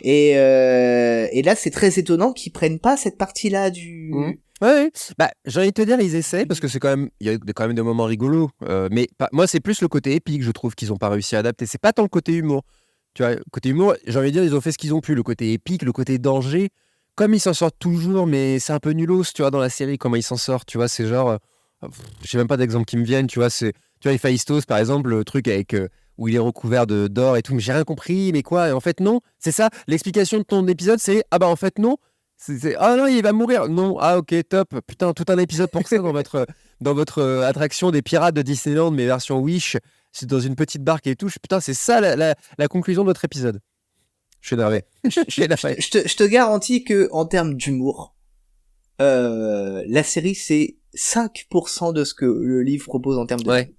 Et là, c'est très étonnant qu'ils prennent pas cette partie-là du... Ouais. Bah, j'ai envie de te dire, ils essaient parce que c'est quand même, il y a quand même des moments rigolos. Mais moi, c'est plus le côté épique, je trouve qu'ils ont pas réussi à adapter. C'est pas tant le côté humour. Tu vois, côté humour, j'ai envie de dire, ils ont fait ce qu'ils ont pu. Le côté épique, le côté danger, comme ils s'en sortent toujours, mais c'est un peu nulos, tu vois, dans la série, comment ils s'en sortent. Tu vois, c'est genre, je sais même pas d'exemple qui me viennent. Tu vois, Héphaïstos, par exemple, le truc avec où il est recouvert d'or et tout. Mais j'ai rien compris. Mais quoi? Et en fait, non. C'est ça. L'explication de ton épisode, c'est bah en fait non. Ah non, il va mourir. Non, ah ok, top. Putain, tout un épisode pour ça dans votre attraction des pirates de Disneyland, mais version Wish, c'est dans une petite barque et tout. Putain, c'est ça la conclusion de votre épisode. Je suis énervé. Je te garantis que en termes d'humour, la série c'est 5% de ce que le livre propose en termes de. Ouais.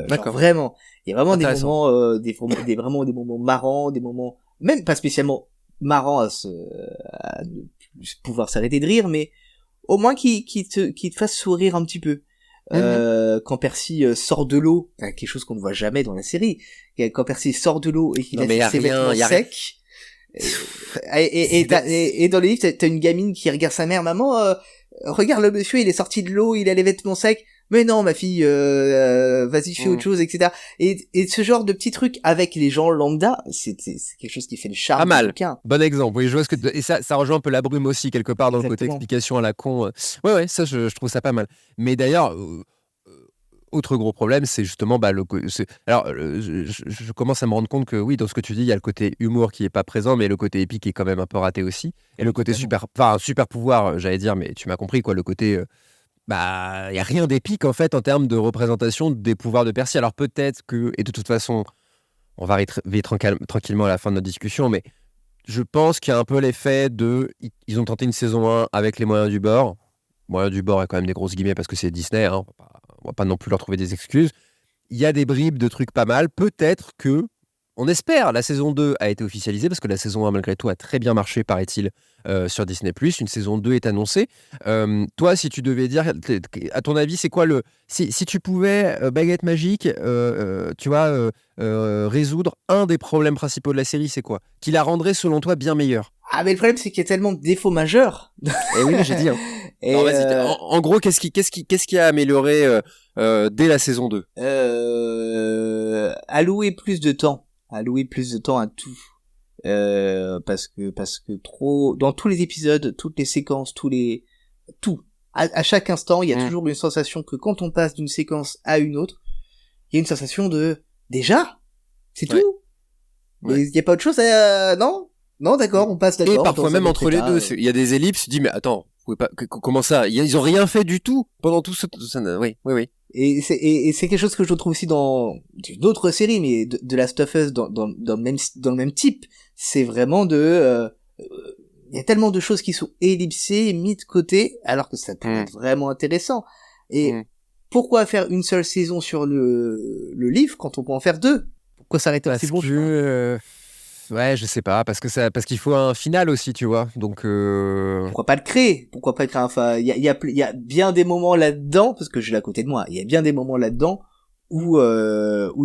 D'accord. Vraiment, il y a vraiment des moments marrants, des moments même pas spécialement marrant à ne plus pouvoir s'arrêter de rire, mais au moins qui te fasse sourire un petit peu. Quand Percy sort de l'eau, quelque chose qu'on ne voit jamais dans la série, quand Percy sort de l'eau et qu'il a ses vêtements secs, et dans le livre t'as une gamine qui regarde sa mère, maman, regarde le monsieur, il est sorti de l'eau, il a les vêtements secs. Mais non, ma fille, vas-y, fais autre chose, etc. Et ce genre de petits trucs avec les gens lambda, c'est quelque chose qui fait le charme. Pas mal. Bon exemple. Oui, je vois et ça rejoint un peu la brume aussi quelque part dans le côté explication à la con. Ouais, ça, je trouve ça pas mal. Mais d'ailleurs, autre gros problème, c'est justement je commence à me rendre compte que oui, dans ce que tu dis, il y a le côté humour qui est pas présent, mais le côté épique est quand même un peu raté aussi. Et le côté super pouvoir, j'allais dire, mais tu m'as compris quoi, le côté il y a rien d'épique en fait en termes de représentation des pouvoirs de Percy. Alors peut-être que, et de toute façon, on va arriver tranquillement à la fin de notre discussion, mais je pense qu'il y a un peu l'effet ils ont tenté une saison 1 avec les moyens du bord. Moyens du bord a quand même des grosses guillemets parce que c'est Disney, hein, on va pas non plus leur trouver des excuses. Il y a des bribes de trucs pas mal. Peut-être que, on espère, la saison 2 a été officialisée parce que la saison 1 malgré tout a très bien marché, paraît-il, sur Disney+. Une saison 2 est annoncée. Toi, si tu devais dire, à ton avis, c'est quoi si tu pouvais, baguette magique, tu vois, résoudre un des problèmes principaux de la série, c'est quoi? Qui la rendrait, selon toi, bien meilleure? Ah, mais le problème, c'est qu'il y a tellement de défauts majeurs. Et oui, j'ai dit. Hein. Alors, vas-y, en gros, qu'est-ce qui a amélioré dès la saison 2? Allouer plus de temps à tout. Parce que trop, dans tous les épisodes, toutes les séquences, à chaque instant, il y a toujours une sensation que quand on passe d'une séquence à une autre, il y a une sensation de déjà, c'est tout. Il y a pas autre chose non, d'accord, on passe d'accord. Et parfois même entre les deux, il y a des ellipses, tu dis mais attends, vous pouvez pas, comment ça, ils ont rien fait du tout pendant tout ce, oui. Et c'est quelque chose que je trouve aussi dans d'autres séries, mais de Last of Us dans le même type. C'est vraiment il y a tellement de choses qui sont ellipsées, mises de côté, alors que ça peut être vraiment intéressant. Et pourquoi faire une seule saison sur le livre quand on peut en faire 2? Pourquoi s'arrêter à c'est bon? Ouais, je sais pas, parce qu'il faut un final aussi, tu vois. Donc pourquoi pas le créer? Enfin, il y a bien des moments là-dedans, parce que je l'ai à côté de moi. Il y a bien des moments là-dedans où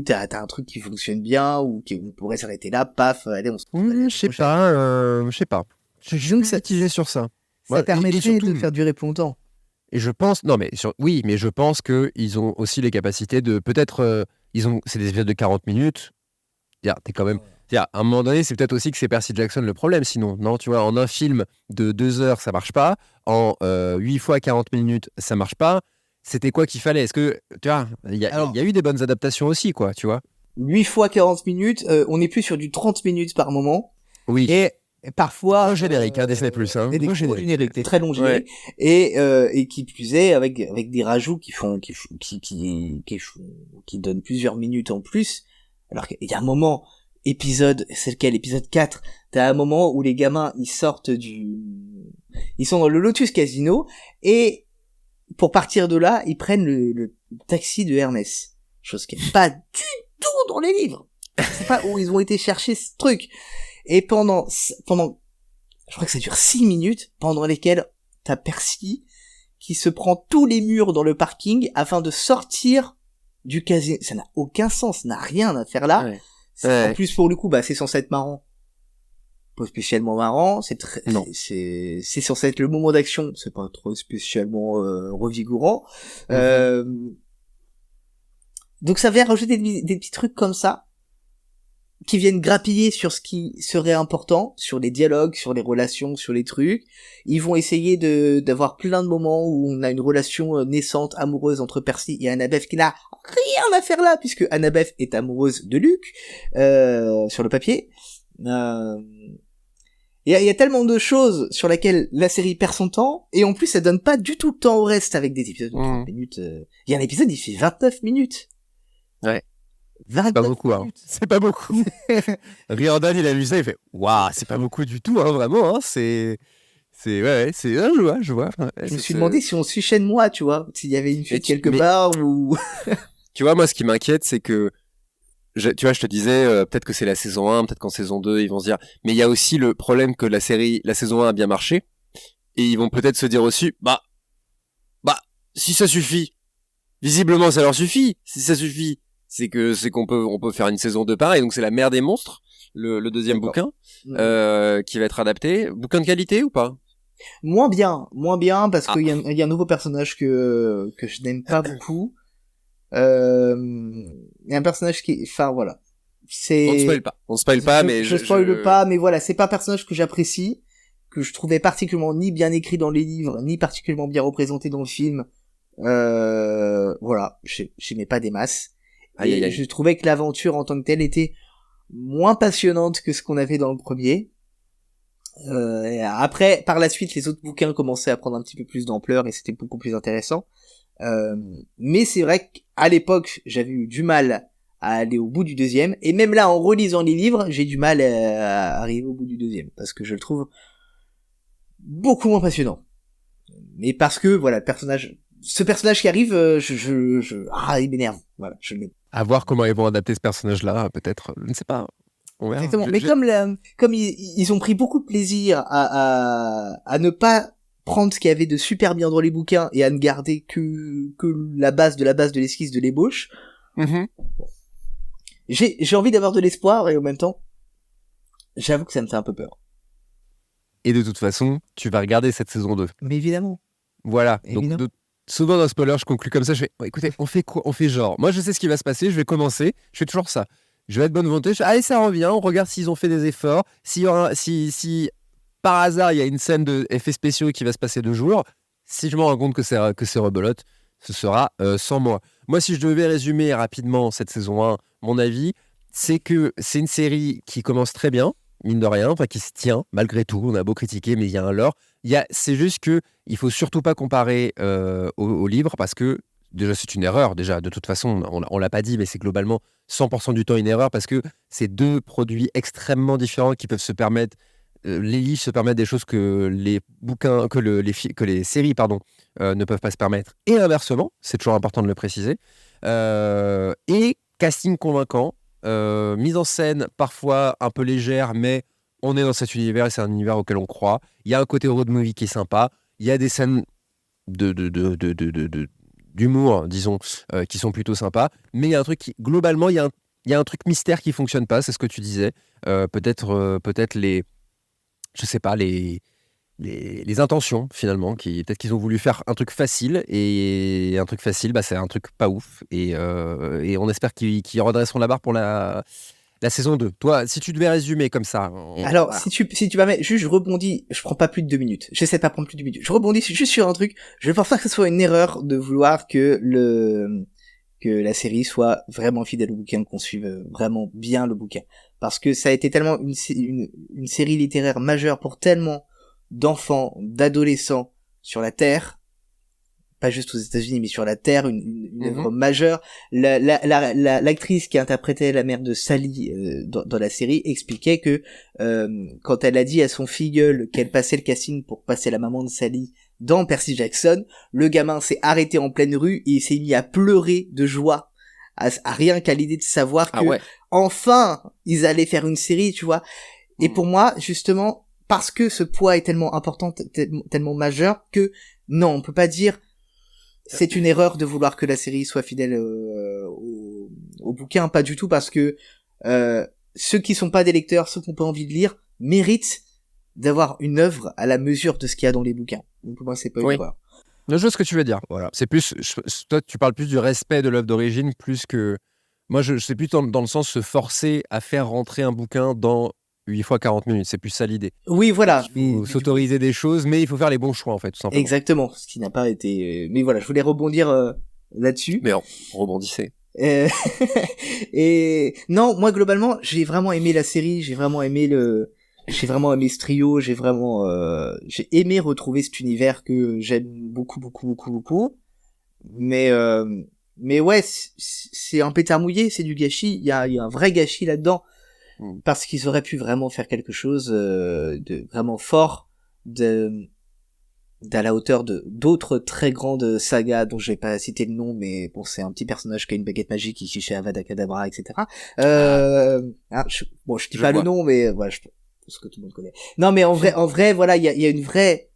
t'as un truc qui fonctionne bien, ou on pourrait s'arrêter là, paf, allez, on se... je sais pas. Je suis mitigé sur ça. Ça permettrait surtout de faire durer plus longtemps. Et je pense, mais je pense que ils ont aussi les capacités de peut-être, c'est des épisodes de 40 minutes. T'es quand même. À un moment donné, c'est peut-être aussi que c'est Percy Jackson le problème, sinon. Non, tu vois, en un film de 2 heures, ça marche pas. En 8 fois 40 minutes, ça marche pas. C'était quoi qu'il fallait? Est-ce que, tu vois, il y a eu des bonnes adaptations aussi, quoi, tu vois. 8 fois 40 minutes, on est plus sur du 30 minutes par moment. Oui. Et parfois... générique, Disney+. Des génériques, des très longs génériques. Et qui plus est, avec des rajouts qui donnent plusieurs minutes en plus. Alors qu'il y a un moment... c'est lequel, épisode 4, t'as un moment où les gamins ils sortent Ils sont dans le Lotus Casino et pour partir de là, ils prennent le taxi de Hermès. Chose qui est pas du tout dans les livres. Je sais pas où ils ont été chercher ce truc. Et pendant, je crois que ça dure 6 minutes, pendant lesquelles t'as Percy qui se prend tous les murs dans le parking afin de sortir du casino. Ça n'a aucun sens, ça n'a rien à faire là. Ouais. En plus, pour le coup, c'est censé être marrant. Pas spécialement marrant, c'est censé être le moment d'action, c'est pas trop spécialement revigorant. Donc ça vient rajouter des petits trucs comme ça qui viennent grappiller sur ce qui serait important, sur les dialogues, sur les relations, sur les trucs. Ils vont essayer d'avoir plein de moments où on a une relation naissante, amoureuse entre Percy et Annabeth qui n'a rien à faire là, puisque Annabeth est amoureuse de Luke, sur le papier. Il y a tellement de choses sur lesquelles la série perd son temps, et en plus ça donne pas du tout le temps au reste avec des épisodes de 30 minutes. Il y a un épisode, il fait 29 minutes. Ouais. 29 C'est pas beaucoup, hein. minutes. C'est pas beaucoup. Riordan, il a vu ça, il fait waouh, c'est pas beaucoup du tout, hein, vraiment, hein. Je vois. Je me suis demandé si on suit chaîne moi, tu vois, s'il y avait une fuite quelque part ou. Tu vois, moi, ce qui m'inquiète, c'est que tu vois, je te disais, peut-être que c'est la saison 1, peut-être qu'en saison 2, ils vont se dire, mais il y a aussi le problème que la saison 1 a bien marché, et ils vont peut-être se dire aussi, si ça suffit, visiblement ça leur suffit, si ça suffit, c'est qu'on peut faire une saison 2 pareil, donc c'est la mer des monstres, le deuxième bouquin, qui va être adapté. Bouquin de qualité ou pas? Moins bien, parce qu'il y a un nouveau personnage que je n'aime pas beaucoup. Il y a un personnage voilà. On ne spoil pas, mais je spoil pas, mais voilà, c'est pas un personnage que j'apprécie, que je trouvais particulièrement ni bien écrit dans les livres, ni particulièrement bien représenté dans le film. Voilà, j'aimais pas des masses. Et je trouvais que l'aventure en tant que telle était moins passionnante que ce qu'on avait dans le premier. Après, par la suite, les autres bouquins commençaient à prendre un petit peu plus d'ampleur et c'était beaucoup plus intéressant. Mais c'est vrai qu'à l'époque, j'avais eu du mal à aller au bout du deuxième, et même là, en relisant les livres, j'ai du mal à arriver au bout du deuxième, parce que je le trouve beaucoup moins passionnant. Mais parce que, voilà, ce personnage qui arrive, il m'énerve. Voilà, je l'aime. À voir comment ils vont adapter ce personnage-là, peut-être, je ne sais pas. On verra. Exactement. Mais comme ils ont pris beaucoup de plaisir à ne pas prendre ce qu'il y avait de super bien dans les bouquins et à ne garder que la base de l'esquisse de l'ébauche. Mm-hmm. J'ai envie d'avoir de l'espoir et en même temps, j'avoue que ça me fait un peu peur. Et de toute façon, tu vas regarder cette saison 2. Mais évidemment. Voilà. Évidemment. Donc, souvent dans Spoiler, je conclus comme ça. Je fais, écoutez, on fait quoi? On fait genre. Moi, je sais ce qui va se passer. Je vais commencer. Je fais toujours ça. Je vais être bonne volonté. Allez, ça revient. On regarde s'ils ont fait des efforts. Si par hasard, il y a une scène d'effets spéciaux qui va se passer 2 jours. Si je me rends compte que c'est rebelote, ce sera sans moi. Moi, si je devais résumer rapidement cette saison 1, mon avis, c'est que c'est une série qui commence très bien, mine de rien, qui se tient malgré tout. On a beau critiquer, mais il y a un lore. C'est juste que il faut surtout pas comparer au livre, parce que déjà c'est une erreur. Déjà, de toute façon, on l'a pas dit, mais c'est globalement 100% du temps une erreur, parce que c'est 2 produits extrêmement différents qui peuvent se permettre. Les livres se permettent des choses que les bouquins, que les séries, ne peuvent pas se permettre. Et inversement, c'est toujours important de le préciser. Et casting convaincant, mise en scène parfois un peu légère, mais on est dans cet univers et c'est un univers auquel on croit. Il y a un côté road movie qui est sympa. Il y a des scènes d'humour, disons, qui sont plutôt sympas. Mais il y a un truc globalement, il y a un truc mystère qui fonctionne pas. C'est ce que tu disais. Peut-être les intentions, finalement, peut-être qu'ils ont voulu faire un truc facile, et un truc facile, c'est un truc pas ouf, et on espère qu'ils redresseront la barre pour la saison 2. Toi, si tu devais résumer comme ça... Alors, voilà. si tu permets, juste je rebondis, je prends pas plus de 2 minutes, j'essaie de pas prendre plus de 2 minutes, je rebondis juste sur un truc, je pense pas que ce soit une erreur de vouloir que la série soit vraiment fidèle au bouquin, qu'on suive vraiment bien le bouquin. Parce que ça a été tellement une série littéraire majeure pour tellement d'enfants, d'adolescents sur la Terre, pas juste aux États-Unis, mais sur la Terre, une œuvre majeure. L'actrice qui interprétait la mère de Sally dans la série expliquait que quand elle a dit à son filleul qu'elle passait le casting pour passer la maman de Sally dans Percy Jackson, le gamin s'est arrêté en pleine rue et il s'est mis à pleurer de joie à rien qu'à l'idée de savoir que enfin ils allaient faire une série, tu vois. Et pour moi, justement, parce que ce poids est tellement important, tellement majeur, que non, on peut pas dire c'est une erreur de vouloir que la série soit fidèle au bouquin, pas du tout, parce que ceux qui sont pas des lecteurs, ceux qui n'ont pas envie de lire, méritent d'avoir une œuvre à la mesure de ce qu'il y a dans les bouquins. Donc pour moi, c'est pas une erreur. Je vois ce que tu veux dire. Voilà. C'est plus, toi, tu parles plus du respect de l'œuvre d'origine, plus que moi, je sais plus dans le sens se forcer à faire rentrer un bouquin dans 8 fois 40 minutes. C'est plus ça l'idée. Oui, voilà. Il faut s'autoriser des choses, mais il faut faire les bons choix, en fait, tout simplement. Exactement. Ce qui n'a pas été. Mais voilà, je voulais rebondir là-dessus. Mais rebondissez. Et non, moi globalement, j'ai vraiment aimé la série. J'ai vraiment aimé ce trio. J'ai aimé retrouver cet univers que j'aime beaucoup. Mais ouais, c'est un pétard mouillé, c'est du gâchis. Il y a un vrai gâchis là-dedans. Parce qu'ils auraient pu vraiment faire quelque chose de vraiment fort, à la hauteur d'autres très grandes sagas dont je vais pas citer le nom, mais bon, c'est un petit personnage qui a une baguette magique qui chez Avada Kedavra, etc. Je dis pas le nom, mais voilà, je pense que tout le monde connaît. Non, mais en vrai, voilà, il y a une vraie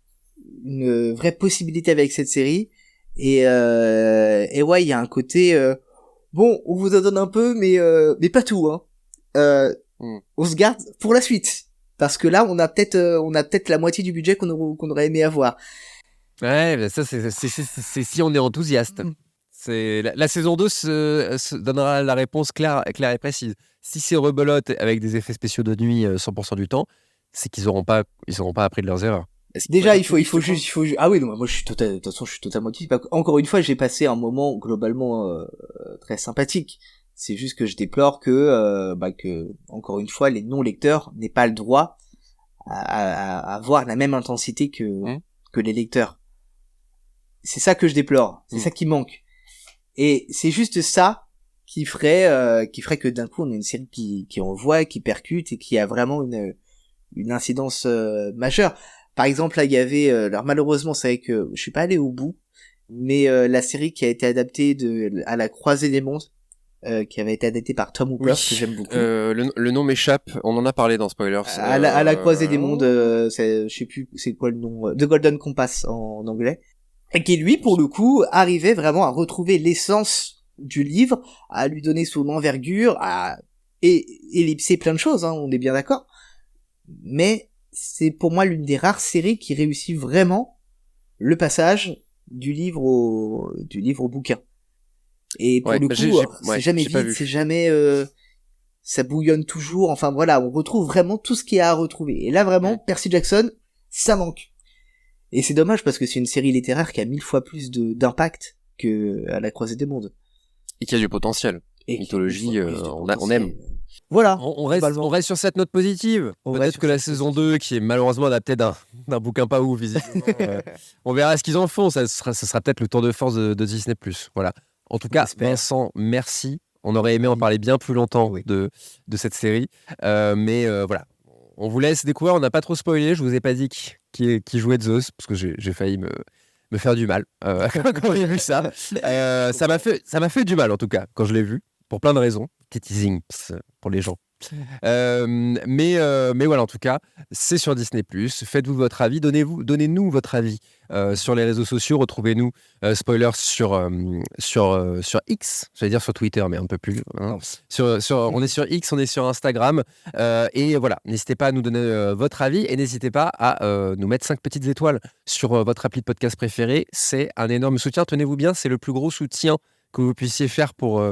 possibilité avec cette série, et ouais, il y a un côté, bon, on vous en donne un peu, mais pas tout, hein. On se garde pour la suite, parce que là on a peut-être la moitié du budget qu'on aurait aimé avoir. Ouais, mais ça c'est si on est enthousiaste. C'est la saison 2 se donnera la réponse claire et précise. Si c'est rebelote avec des effets spéciaux de nuit 100% du temps, c'est qu'ils auront pas appris de leurs erreurs. Déjà, il faut juste, ah oui, non, moi, de toute façon, je suis totalement motivé. Encore une fois, j'ai passé un moment globalement très sympathique. C'est juste que je déplore que encore une fois, les non-lecteurs n'aient pas le droit à avoir la même intensité que les lecteurs. C'est ça que je déplore. C'est ça qui manque. Et c'est juste ça qui ferait que d'un coup, on a une série qui envoie, qui percute et qui a vraiment une incidence majeure. Par exemple, là, il y avait, alors malheureusement, c'est vrai que je suis pas allé au bout, mais la série qui a été adaptée à la croisée des mondes, qui avait été adaptée par Tom Hooper, que j'aime beaucoup. Le nom m'échappe, on en a parlé dans Spoilers. À la croisée des mondes, je sais plus c'est quoi le nom, The Golden Compass en anglais, et qui lui, pour le coup, arrivait vraiment à retrouver l'essence du livre, à lui donner son envergure, à ellipser plein de choses, hein, on est bien d'accord. Mais c'est pour moi l'une des rares séries qui réussit vraiment le passage du livre au bouquin. Et pour le coup, c'est jamais vide, c'est jamais ça bouillonne toujours. Enfin voilà, on retrouve vraiment tout ce qu'il y a à retrouver. Et là vraiment, Percy Jackson, ça manque. Et c'est dommage parce que c'est une série littéraire qui a 1000 fois plus d'impact que à la croisée des mondes. Et qui a du potentiel. Et mythologie, on aime. Voilà. On reste sur cette note positive. Peut-être que la saison 2, qui est malheureusement adaptée d'un bouquin pas ouf, visiblement, on verra ce qu'ils en font. Ça sera peut-être le tour de force de Disney+. Voilà. En tout cas, Vincent, merci. On aurait aimé en parler bien plus longtemps de cette série. Mais voilà. On vous laisse découvrir. On n'a pas trop spoilé. Je vous ai pas dit qui jouait Zeus, parce que j'ai failli me faire du mal quand j'ai vu ça. Ça m'a fait du mal, en tout cas, quand je l'ai vu, pour plein de raisons. Petit teasing pour les gens. Mais voilà, en tout cas, c'est sur Disney+. Faites-vous votre avis, donnez-nous votre avis sur les réseaux sociaux. Retrouvez-nous spoilers sur X, j'allais dire sur Twitter, mais un peu plus. Hein. On est sur X, on est sur Instagram, et voilà, n'hésitez pas à nous donner votre avis et n'hésitez pas à nous mettre 5 petites étoiles sur votre appli de podcast préféré. C'est un énorme soutien. Tenez-vous bien, c'est le plus gros soutien que vous puissiez faire pour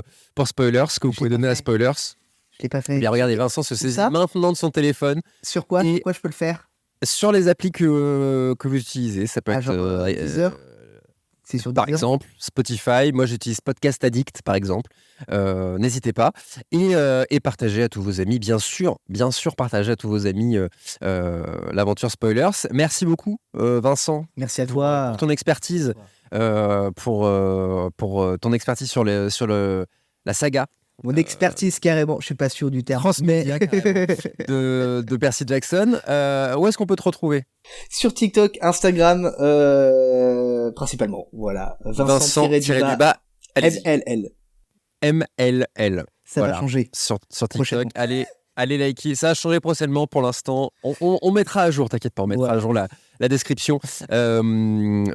Spoilers, que vous pouvez donner à Spoilers. Je l'ai pas fait. Bien, regardez, Vincent se saisit maintenant de son téléphone. Sur quoi je peux le faire? Sur les applis que vous utilisez. Ça peut être Deezer. C'est sur par exemple, Spotify. Moi, j'utilise Podcast Addict, par exemple. N'hésitez pas. Et partagez à tous vos amis. Bien sûr, partagez à tous vos amis l'aventure Spoilers. Merci beaucoup, Vincent. Merci à toi. Pour ton expertise pour ton expertise sur la saga Mon expertise, carrément, je suis pas sûr du terme. transmédia de Percy Jackson. Où est-ce qu'on peut te retrouver? Sur TikTok, Instagram, principalement. Voilà. Vincent-du-bas, MLL. MLL. Ça Voilà. va changer. Sur Prochainement. TikTok. Allez liker. Ça a changé prochainement pour l'instant. On mettra à jour, t'inquiète pas, on mettra à jour la description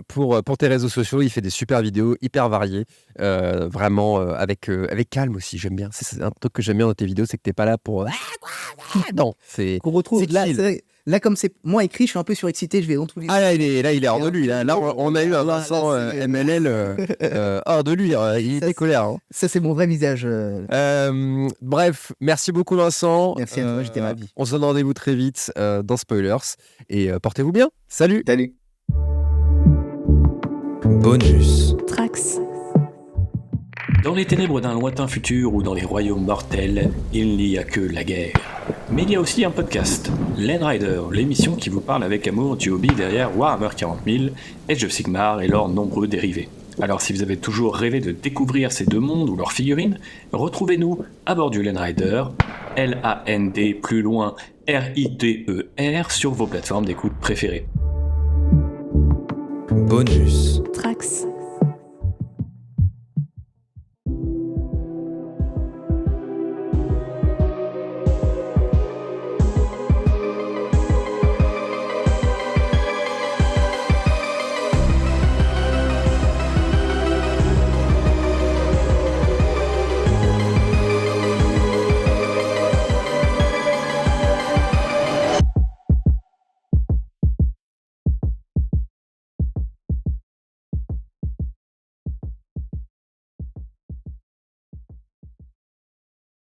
pour tes réseaux sociaux. Il fait des super vidéos hyper variées, vraiment avec calme aussi. J'aime bien. C'est un truc que j'aime bien dans tes vidéos, c'est que t'es pas là pour non. C'est Qu'on retrouve c'est là, chill. c'est vrai, là, comme c'est moins écrit, je suis un peu surexcité, je vais dans tous les Là, il est hors de lui. Là, on a eu un Là, Vincent c'est- MLL hors de lui. Il Ça, était colère. Hein. Ça, c'est mon vrai visage. Bref, merci beaucoup Vincent. Merci à toi, j'étais ravi. On se donne rendez-vous très vite dans Spoilers et portez-vous bien. Salut. Salut. Bonus. Trax. Dans les ténèbres d'un lointain futur ou dans les royaumes mortels, il n'y a que la guerre. Mais il y a aussi un podcast, Lane Rider, l'émission qui vous parle avec amour du hobby derrière Warhammer 40 000, Age of Sigmar et leurs nombreux dérivés. Alors si vous avez toujours rêvé de découvrir ces deux mondes ou leurs figurines, retrouvez-nous à bord du Lane Rider, L-A-N-D plus loin R-I-D-E-R sur vos plateformes d'écoute préférées. Bonus.